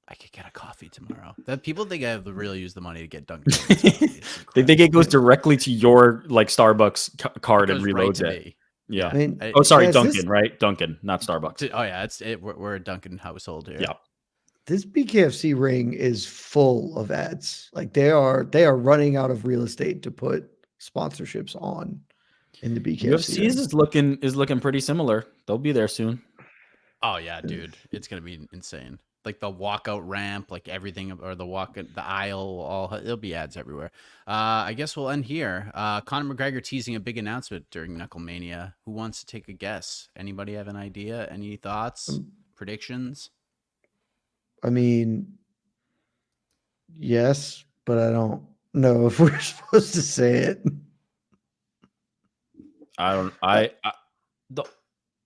I could get a coffee tomorrow. That people think I have to really use the money to get Dunkin'. They think it goes directly to your like Starbucks card and reloads right it. Yeah. I mean, oh, sorry, yeah, Dunkin', right? Dunkin', not Starbucks. Oh yeah, we're a Dunkin' household here. Yeah. This BKFC ring is full of ads. Like they are running out of real estate to put sponsorships on in the BKFC. UFC is looking pretty similar. They'll be there soon. Oh yeah, dude, it's gonna be insane. Like the walkout ramp, like everything, or the aisle, it'll be ads everywhere. I guess we'll end here. Conor McGregor teasing a big announcement during Knucklemania. Who wants to take a guess? Anybody have an idea? Any thoughts? Predictions? I mean, yes, but I don't know if we're supposed to say it.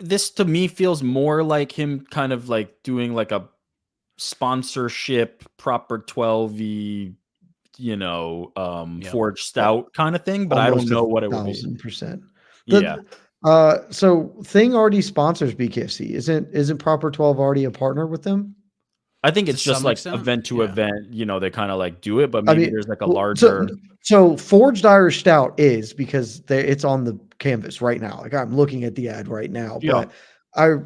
This to me feels more like him kind of like doing like a sponsorship proper 12v, you know, forged stout kind of thing, but I don't know what it would be. 1,000%. Yeah. So Thing already sponsors BKFC. Isn't Proper 12 already a partner with them? I think it's just like extent? event to event, you know, they kind of like do it, but maybe there's like a larger. So Forged Irish Stout is because it's on the canvas right now. Like I'm looking at the ad right now, but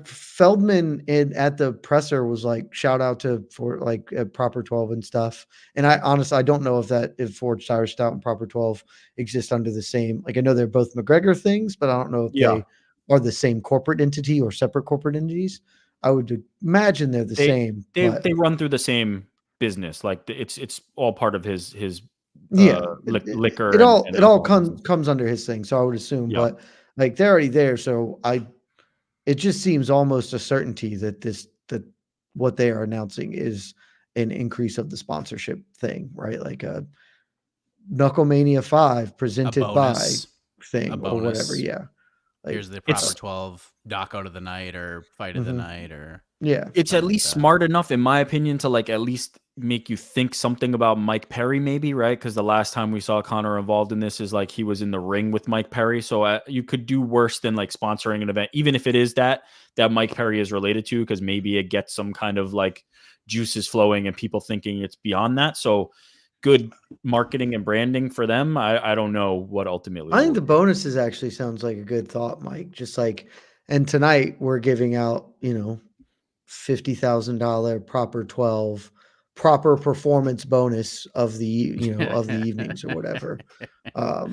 Feldman at the presser was like, shout out for Proper 12 and stuff. And I honestly, I don't know if Forged Irish Stout and Proper 12 exist under the same, like I know they're both McGregor things, but I don't know if they are the same corporate entity or separate corporate entities. I would imagine they're the same. They run through the same business. Like it's all part of his liquor. It all comes under his thing. So I would assume, but like they're already there. So it just seems almost a certainty that what they are announcing is an increase of the sponsorship thing, right? Like a Knucklemania 5 presented by thing or whatever. Yeah. Like, here's the Proper 12 knockout of the night or fight of the night, or it's at least smart enough, in my opinion, to like at least make you think something about Mike Perry, maybe, right? Because the last time we saw Conor involved in this is like he was in the ring with Mike Perry, so you could do worse than like sponsoring an event, even if it is that Mike Perry is related to, because maybe it gets some kind of like juices flowing and people thinking it's beyond that. So good marketing and branding for them. I don't know what ultimately. I think the bonuses actually sounds like a good thought, Mike. Just like, and tonight we're giving out, $50,000 Proper 12 proper performance bonus of the of the evenings or whatever. Who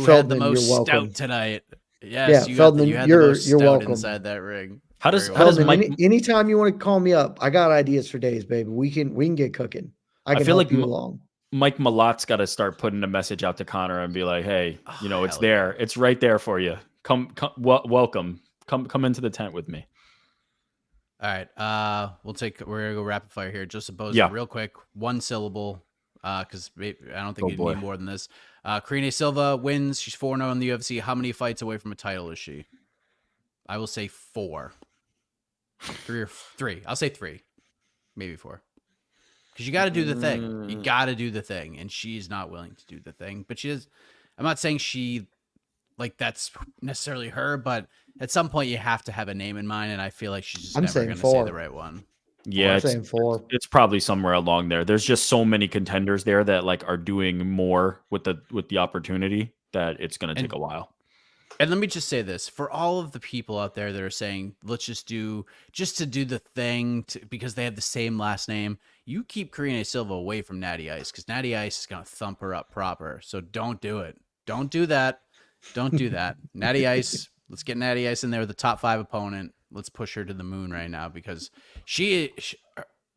Feldman, had the most you're stout welcome. tonight? Yes, Feldman, you had the most you're stout welcome. inside that ring. How does Mike? Anytime you want to call me up, I got ideas for days, baby. We can get cooking. I can feel help like you along. Mike Malot's got to start putting a message out to Conor and be like, "Hey, it's there. It's right there for you. Come, welcome. Come into the tent with me." All right. We're gonna go rapid fire here. Just suppose real quick, one syllable. Because I don't think you need more than this. Karine Silva wins. She's 4-0 in the UFC. How many fights away from a title is she? I will say 4. 3 or 3. I'll say 3, maybe 4. Because you got to do the thing. You got to do the thing, and she's not willing to do the thing. But she is. I'm not saying she, like, that's necessarily her, but at some point you have to have a name in mind, and I feel like she's just never going to say the right one. Yeah, it's probably somewhere along there. There's just so many contenders there that like are doing more with the opportunity that it's going to take a while. And let me just say this for all of the people out there that are saying, let's just to do the thing because they have the same last name. You keep Karine Silva away from Natty Ice because Natty Ice is going to thump her up proper. So don't do it. Don't do that. Don't do that. Natty Ice, let's get Natty Ice in there with the top 5 opponent. Let's push her to the moon right now because she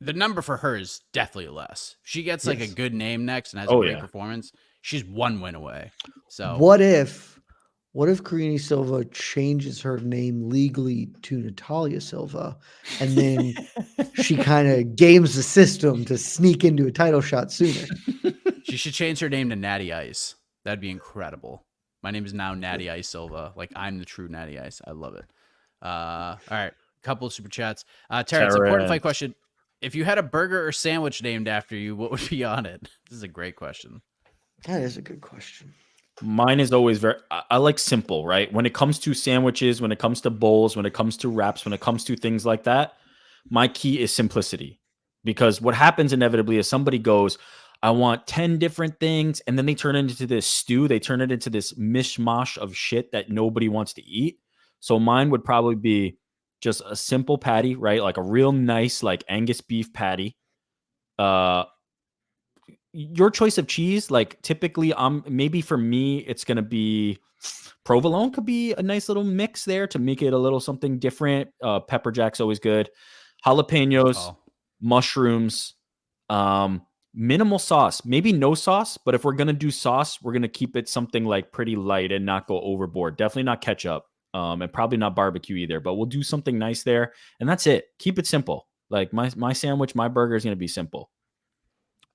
the number for her is definitely less. She gets like a good name next and has a great performance. She's 1 win away. So what if Karine Silva changes her name legally to Natalia Silva, and then she kind of games the system to sneak into a title shot sooner? She should change her name to Natty Ice. That'd be incredible. My name is now Natty Ice Silva. Like I'm the true Natty Ice. I love it. All right, couple of super chats. Terrence, important fight question. If you had a burger or sandwich named after you, what would be on it? This is a great question. That is a good question. Mine is always I like simple, right? When it comes to sandwiches, when it comes to bowls, when it comes to wraps, when it comes to things like that, my key is simplicity. Because what happens inevitably is somebody goes, I want 10 different things, and then they turn it into this stew. They turn it into this mishmash of shit that nobody wants to eat. So mine would probably be just a simple patty, right? Like a real nice, like Angus beef patty. Your choice of cheese, like typically, maybe for me, it's gonna be provolone. Could be a nice little mix there to make it a little something different. Pepper jack's always good. Jalapenos, mushrooms, minimal sauce, maybe no sauce. But if we're gonna do sauce, we're gonna keep it something like pretty light and not go overboard. Definitely not ketchup. And probably not barbecue either, but we'll do something nice there. And that's it. Keep it simple. Like my sandwich, my burger is going to be simple.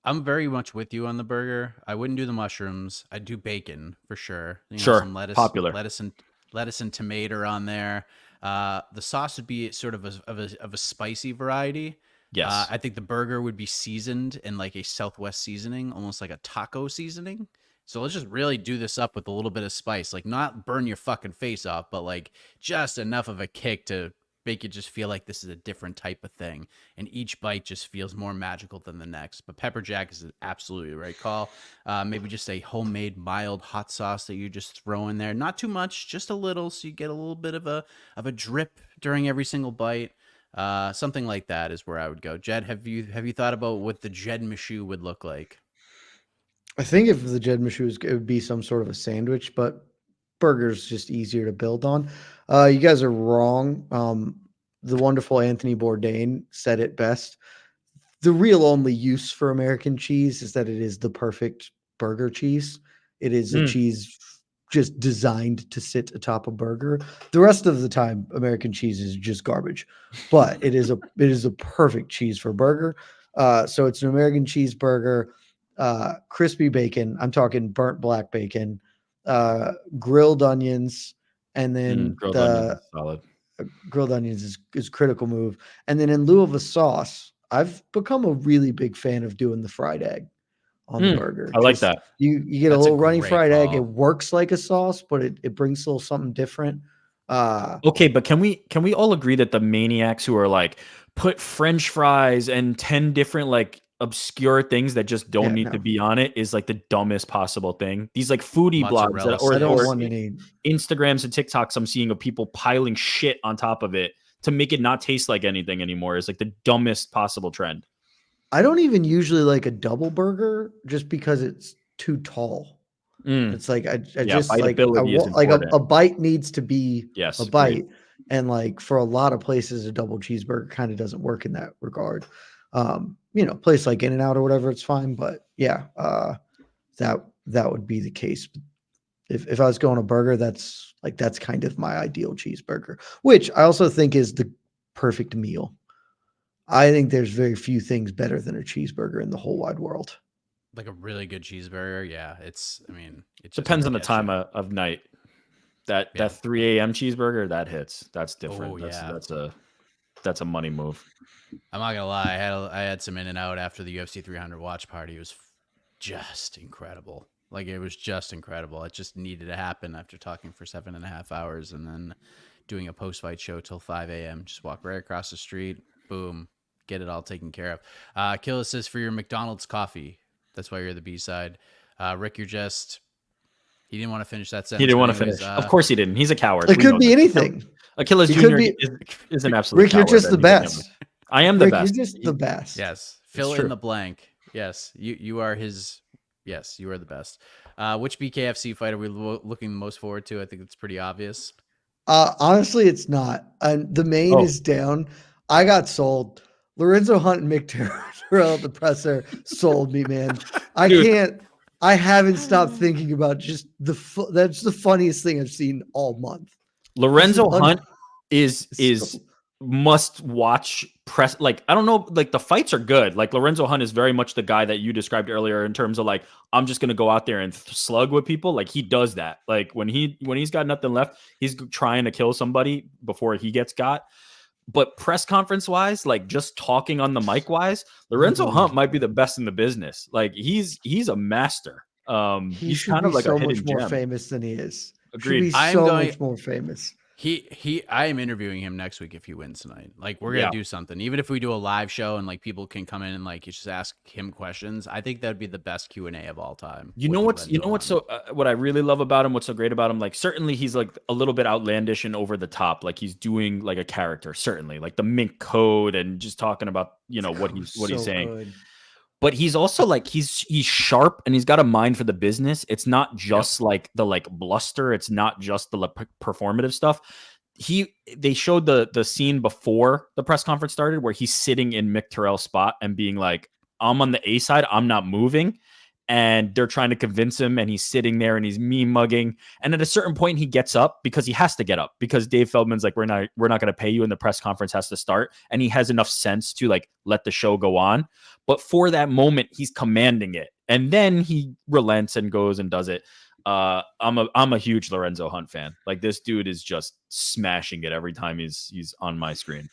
I'm very much with you on the burger. I wouldn't do the mushrooms. I'd do bacon for sure. Some lettuce, popular. lettuce and tomato on there. The sauce would be sort of a spicy variety. Yes. I think the burger would be seasoned in like a Southwest seasoning, almost like a taco seasoning. So let's just really do this up with a little bit of spice, like not burn your fucking face off, but like just enough of a kick to make you just feel like this is a different type of thing. And each bite just feels more magical than the next. But pepper jack is absolutely the right call. Maybe just a homemade mild hot sauce that you just throw in there. Not too much, just a little, so you get a little bit of a drip during every single bite. Something like that is where I would go. Jed, have you thought about what the Jed Meshew would look like? I think if the Jed Meshew it would be some sort of a sandwich, but burger's just easier to build on. You guys are wrong. The wonderful Anthony Bourdain said it best. The real only use for American cheese is that it is the perfect burger cheese. It is a cheese just designed to sit atop a burger. The rest of the time, American cheese is just garbage, but it is a perfect cheese for burger. So it's an American cheeseburger. Crispy bacon. I'm talking burnt black bacon, grilled onions, and then grilled onions is solid. Grilled onions is critical move. And then in lieu of a sauce, I've become a really big fan of doing the fried egg on the burger. I like that. You get a little runny fried egg. It works like a sauce, but it brings a little something different. Okay, but can we all agree that the maniacs who are like put French fries and 10 different like obscure things that just don't need to be on it is like the dumbest possible thing. These like foodie blogs or Instagrams and TikToks I'm seeing of people piling shit on top of it to make it not taste like anything anymore is like the dumbest possible trend. I don't even usually like a double burger just because it's too tall. It's like I just like a bite needs to be a bite. Agreed. And like for a lot of places, a double cheeseburger kind of doesn't work in that regard. Place like In-N-Out or whatever, it's fine. But yeah, that would be the case. If I was going a burger, that's kind of my ideal cheeseburger, which I also think is the perfect meal. I think there's very few things better than a cheeseburger in the whole wide world. Like a really good cheeseburger. Yeah. It just Depends on the gets time you. of night. That Yeah. 3 a.m. cheeseburger, that hits. That's different. Oh, yeah. That's a money move. I'm not gonna lie. I had some In-N-Out after the UFC 300 watch party. It was just incredible. Like, it was just incredible. It just needed to happen after talking for 7.5 hours and then doing a post-fight show till 5 a.m. Just walk right across the street. Boom. Get it all taken care of. Killa says, for your McDonald's coffee. That's why you're the B-side. Rick, he didn't want to finish that sentence. He didn't want to anyways, finish. Of course he didn't. He's a coward. It We could know be that. anything. Achilles He Jr. could be- is an absolute Rick, you're coward, just the and he's a best. gambler. I am the Rick, best. you're just the best. Yes. Fill true. in the blank. Yes. You are his. Yes, you are the best. Which BKFC fight are we looking most forward to? I think it's pretty obvious. Honestly, it's not. The main Oh. is down. I got sold. Lorenzo Hunt and Mick Terrell at the presser sold me, man. I Dude. can't. I haven't stopped thinking about just that's the funniest thing I've seen all month. Lorenzo This is Hunt is so- must watch press. Like, I don't know, like the fights are good. Like Lorenzo Hunt is very much the guy that you described earlier in terms of like, I'm just gonna go out there and slug with people. Like, he does that. Like when he's got nothing left, he's trying to kill somebody before he gets got. But press conference wise, like just talking on the mic wise, Lorenzo Hunt might be the best in the business. Like he's a master. He He's should kind be of like so a hidden much more gem. famous than he is. Agreed. Should be I'm so going- much more famous. I am interviewing him next week if he wins tonight. Like, we're gonna do something. Even if we do a live show and like people can come in and like just ask him questions, I think that'd be the best Q&A of all time. You know what's so what I really love about him, what's so great about him, like certainly he's like a little bit outlandish and over the top, like he's doing like a character, certainly like the mink code and just talking about what he's saying. Good. But he's also like he's sharp and he's got a mind for the business. It's not just like the like bluster, it's not just the performative stuff. They showed the scene before the press conference started where he's sitting in Mick Terrell's spot and being like, I'm on the A side, I'm not moving. And they're trying to convince him, and he's sitting there and he's meme mugging. And at a certain point, he gets up because he has to get up because Dave Feldman's like, we're not going to pay you, and the press conference has to start. And he has enough sense to like let the show go on. But for that moment, he's commanding it, and then he relents and goes and does it. I'm a huge Lorenzo Hunt fan. Like, this dude is just smashing it every time he's on my screen.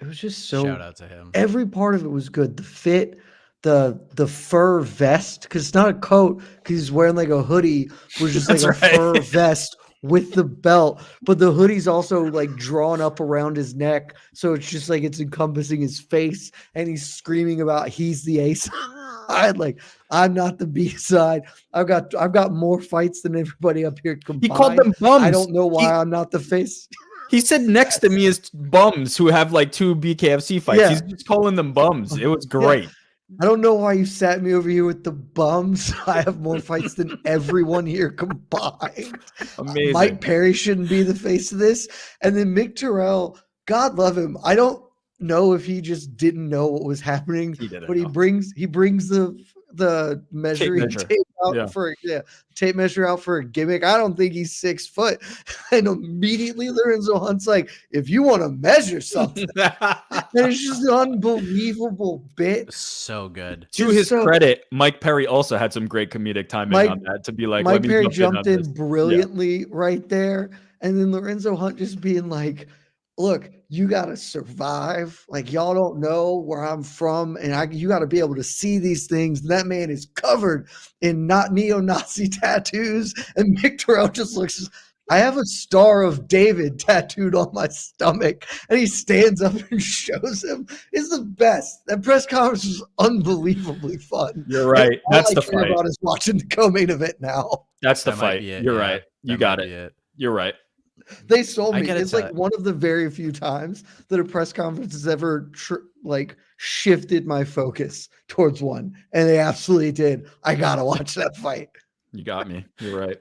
It was just so. Shout out to him. Every part of it was good. The fit, the fur vest, because it's not a coat, because he's wearing like a hoodie, was just like That's a right. fur vest with the belt, but the hoodie's also like drawn up around his neck, so it's just like it's encompassing his face, and he's screaming about he's the A side, like I'm not the B side. I've got more fights than everybody up here combined. He called them bums. I don't know why I'm not the face. He said next to me is bums who have like 2 BKFC fights. Yeah. He's just calling them bums. It was great. I don't know why you sat me over here with the bums. I have more fights than everyone here combined. Amazing. Mike Perry shouldn't be the face of this. And then Mick Terrell, God love him. I don't know if he just didn't know what was happening, He didn't but know. he brings the measuring measure. tape out Yeah. for tape measure out for a gimmick. I don't think he's 6 foot. And immediately Lorenzo Hunt's like, if you want to measure something, and it's just an unbelievable bit. So good. To Just his so- credit, Mike Perry also had some great comedic timing Mike- on that to be like, Mike let me Perry jump jumped on in this. brilliantly right there. And then Lorenzo Hunt just being like, look, you got to survive. Like, y'all don't know where I'm from. And you got to be able to see these things. And that man is covered in not neo-Nazi tattoos. And Mick Terrell just looks, I have a Star of David tattooed on my stomach. And he stands up and shows him. It's the best. That press conference was unbelievably fun. You're right. All That's I the care fight. about is watching the co-main event now. That's the That might fight. be it, You're yeah. right. You That got might it. be You're right. They sold I me. gotta It's tell like you. one of the very few times that a press conference has ever shifted my focus towards one, and they absolutely did. I gotta watch that fight. You got me. You're right.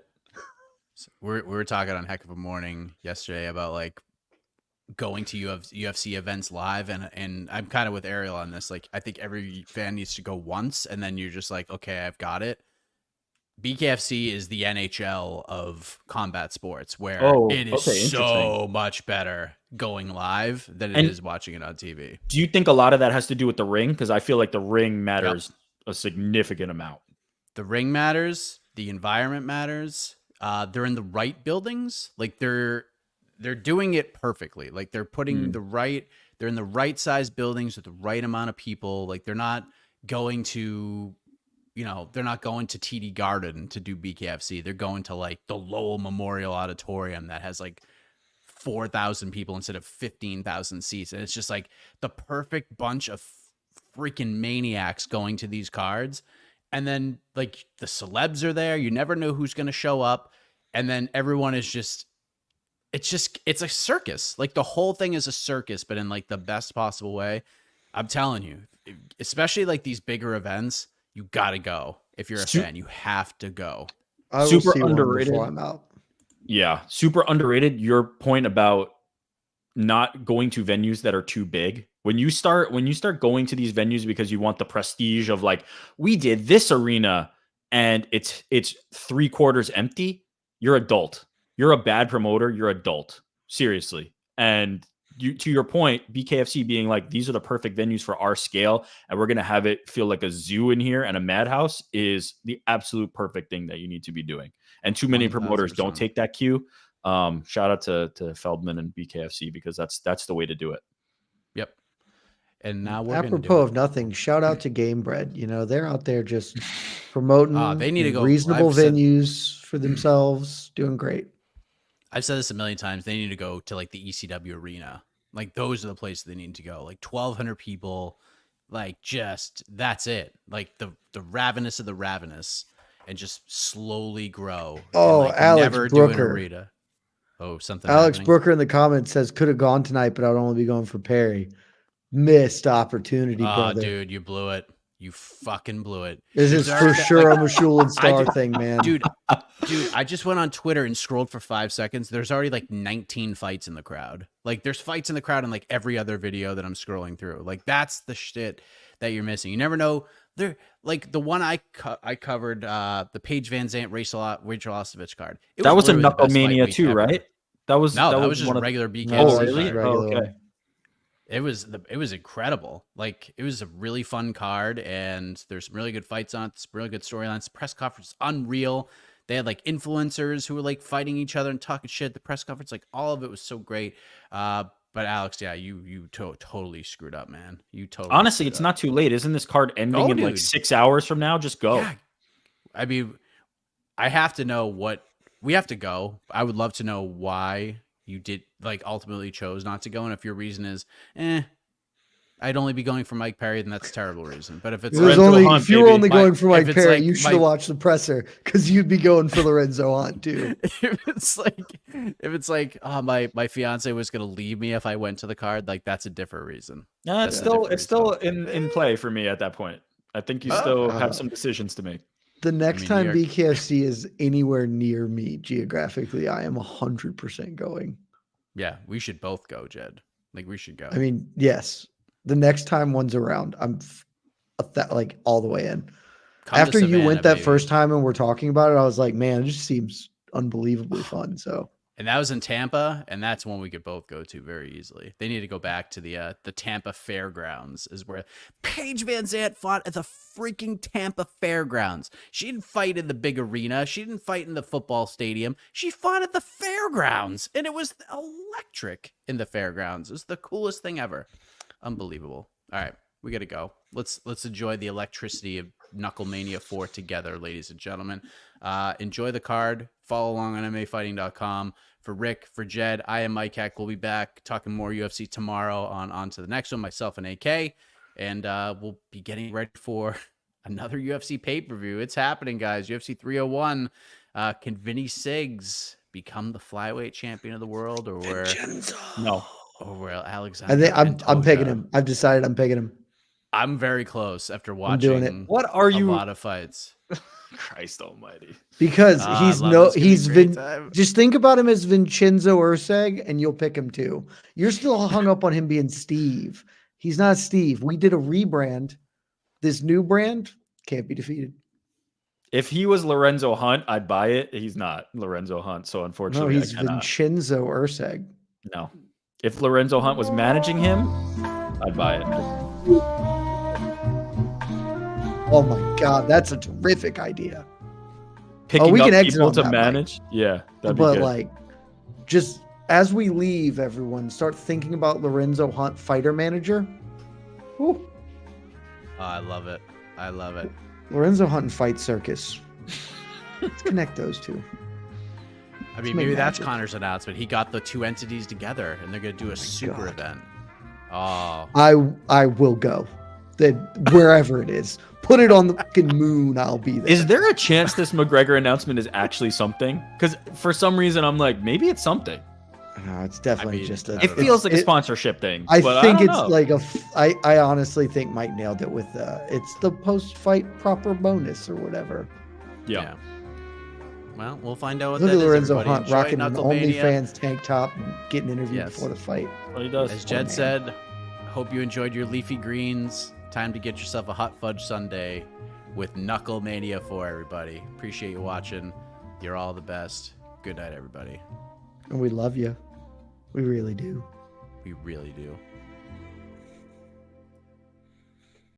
We were talking on Heck of a Morning yesterday about like going to UFC events live, and I'm kind of with Ariel on this. Like, I think every fan needs to go once, and then you're just like, okay, I've got it. BKFC is the NHL of combat sports, where Oh, it is okay, so much better. going live than it And is watching it on TV. do you think a lot of that has to do with the ring? Because I feel like the ring matters a significant amount. The ring matters. The environment matters. They're in the right buildings. Like they're doing it perfectly. Like they're putting they're in the right size buildings with the right amount of people. Like they're not going to, they're not going to TD Garden to do BKFC. They're going to like the Lowell Memorial Auditorium that has like 4,000 people instead of 15,000 seats. And it's just like the perfect bunch of freaking maniacs going to these cards. And then like the celebs are there. You never know who's going to show up. And then everyone is just, it's a circus. Like the whole thing is a circus, but in like the best possible way. I'm telling you, especially like these bigger events, you got to go. If you're a fan, you have to go. I will Super see one underrated. before I'm out. Yeah, super underrated. Your point about not going to venues that are too big. When you start going to these venues because you want the prestige of like, we did this arena and it's 3/4 empty, you're adult. You're a bad promoter. You're adult. Seriously. And to your point, BKFC being like, these are the perfect venues for our scale, and we're going to have it feel like a zoo in here and a madhouse is the absolute perfect thing that you need to be doing. And too many 1,000%. promoters don't take that cue. Shout out to Feldman and BKFC because that's the way to do it. Yep. And now we're apropos of nothing, shout out to Game Bread. They're out there just promoting they need to go. reasonable venues for themselves, doing great. I've said this a million times. They need to go to like the ECW arena. Like those are the places they need to go. Like 1,200 people, like just that's it. Like the ravenous of the ravenous, and just slowly grow. Oh, and, like, Alex never Brooker. do an arena. Oh, something. Alex happening. Brooker in the comments says could have gone tonight, but I'd only be going for Perry. Missed opportunity, brother. Dude, you blew it. You fucking blew it. This is for sure a Mashul and Star thing, man. Dude, I just went on Twitter and scrolled for 5 seconds. There's already like 19 fights in the crowd. Like there's fights in the crowd in like every other video that I'm scrolling through. Like that's the shit that you're missing. You never know. They're like the one I covered, the Paige Van Zandt Rachel Ostovich card. That was a Knuckle Mania too, right? That was just a regular BKFC. Oh, really? Okay. It was incredible. Like it was a really fun card, and there's some really good fights on it. Some really good storylines. The press conference is unreal. They had like influencers who were like fighting each other and talking shit. The press conference, like all of it was so great. But Alex, yeah, you totally screwed up, man. You totally. Honestly, it's not too late. Isn't this card ending in like 6 hours from now? Just go. Yeah. I mean, I have to know what we have to go. I would love to know why you did like ultimately chose not to go, and if your reason is I'd only be going for Mike Perry, then that's a terrible reason. But if it's if you were only going for Mike Perry, you should have watched the presser because you'd be going for Lorenzo Hunt too. if it's like oh my fiance was gonna leave me if I went to the card, like that's a different reason. No, it's still in play for me at that point. I think you still have some decisions to make. The next time BKFC is anywhere near me geographically, I am 100% going. Yeah, we should both go, Jed. Like we should go. I mean, yes. The next time one's around, I'm like all the way in. After you went that first time and we're talking about it, I was like, man, it just seems unbelievably fun. So. And that was in Tampa, and that's one we could both go to very easily. They need to go back to the Tampa Fairgrounds, is where Paige Van Zandt fought at the freaking Tampa Fairgrounds. She didn't fight in the big arena. She didn't fight in the football stadium. She fought at the fairgrounds, and it was electric in the fairgrounds. It was the coolest thing ever. Unbelievable. All right, we got to go. Let's enjoy the electricity of Knucklemania 4 together, ladies and gentlemen. Enjoy the card. Follow along on MMAfighting.com. For Rick, for Jed, I am Mike Heck. We'll be back talking more UFC tomorrow on to the next one, myself and AK. And we'll be getting ready for another UFC pay-per-view. It's happening, guys. UFC 301. Can Vinny Siggs become the flyweight champion of the world, or where? No. Or where Alexander? I think I'm picking him. I've decided I'm picking him. I'm very close after watching What are you? a lot of fights. Christ almighty. Because just think about him as Vincenzo Urseg and you'll pick him too. You're still hung up on him being Steve. He's not Steve. We did a rebrand. This new brand can't be defeated. If he was Lorenzo Hunt, I'd buy it. He's not Lorenzo Hunt, so unfortunately, no, he's Vincenzo Urseg. No, If Lorenzo Hunt was managing him, I'd buy it. Oh my God, that's a terrific idea. Picking we up can exit people on to that, manage. Yeah, that'd be But good. like, just as we leave, everyone start thinking about Lorenzo Hunt, fighter manager. Whew. Oh, I love it. I love it. Lorenzo Hunt and Fight Circus. Let's connect those two. I mean, make maybe that's magic. Conor's announcement. He got the two entities together, and they're going to do a super God. event. Oh, I will go. That wherever it is, put it on the fucking moon. I'll be there. Is there a chance this McGregor announcement is actually something? Because for some reason, I'm like, maybe it's something. No, it's definitely I mean, just a. It feels like a sponsorship thing. I but think don't it's know. like I honestly think Mike nailed it with it's the post-fight proper bonus or whatever. Yeah. Well, we'll find out what Look that at is, Lorenzo everybody. Hunt Enjoy rocking an Knucklemania. OnlyFans tank top and getting interviewed Yes. before the fight. What he does. As Jed man. said, hope you enjoyed your leafy greens. Time to get yourself a hot fudge sundae with Knucklemania 4, everybody. Appreciate you watching. You're all the best. Good night, everybody. And we love you. We really do. We really do.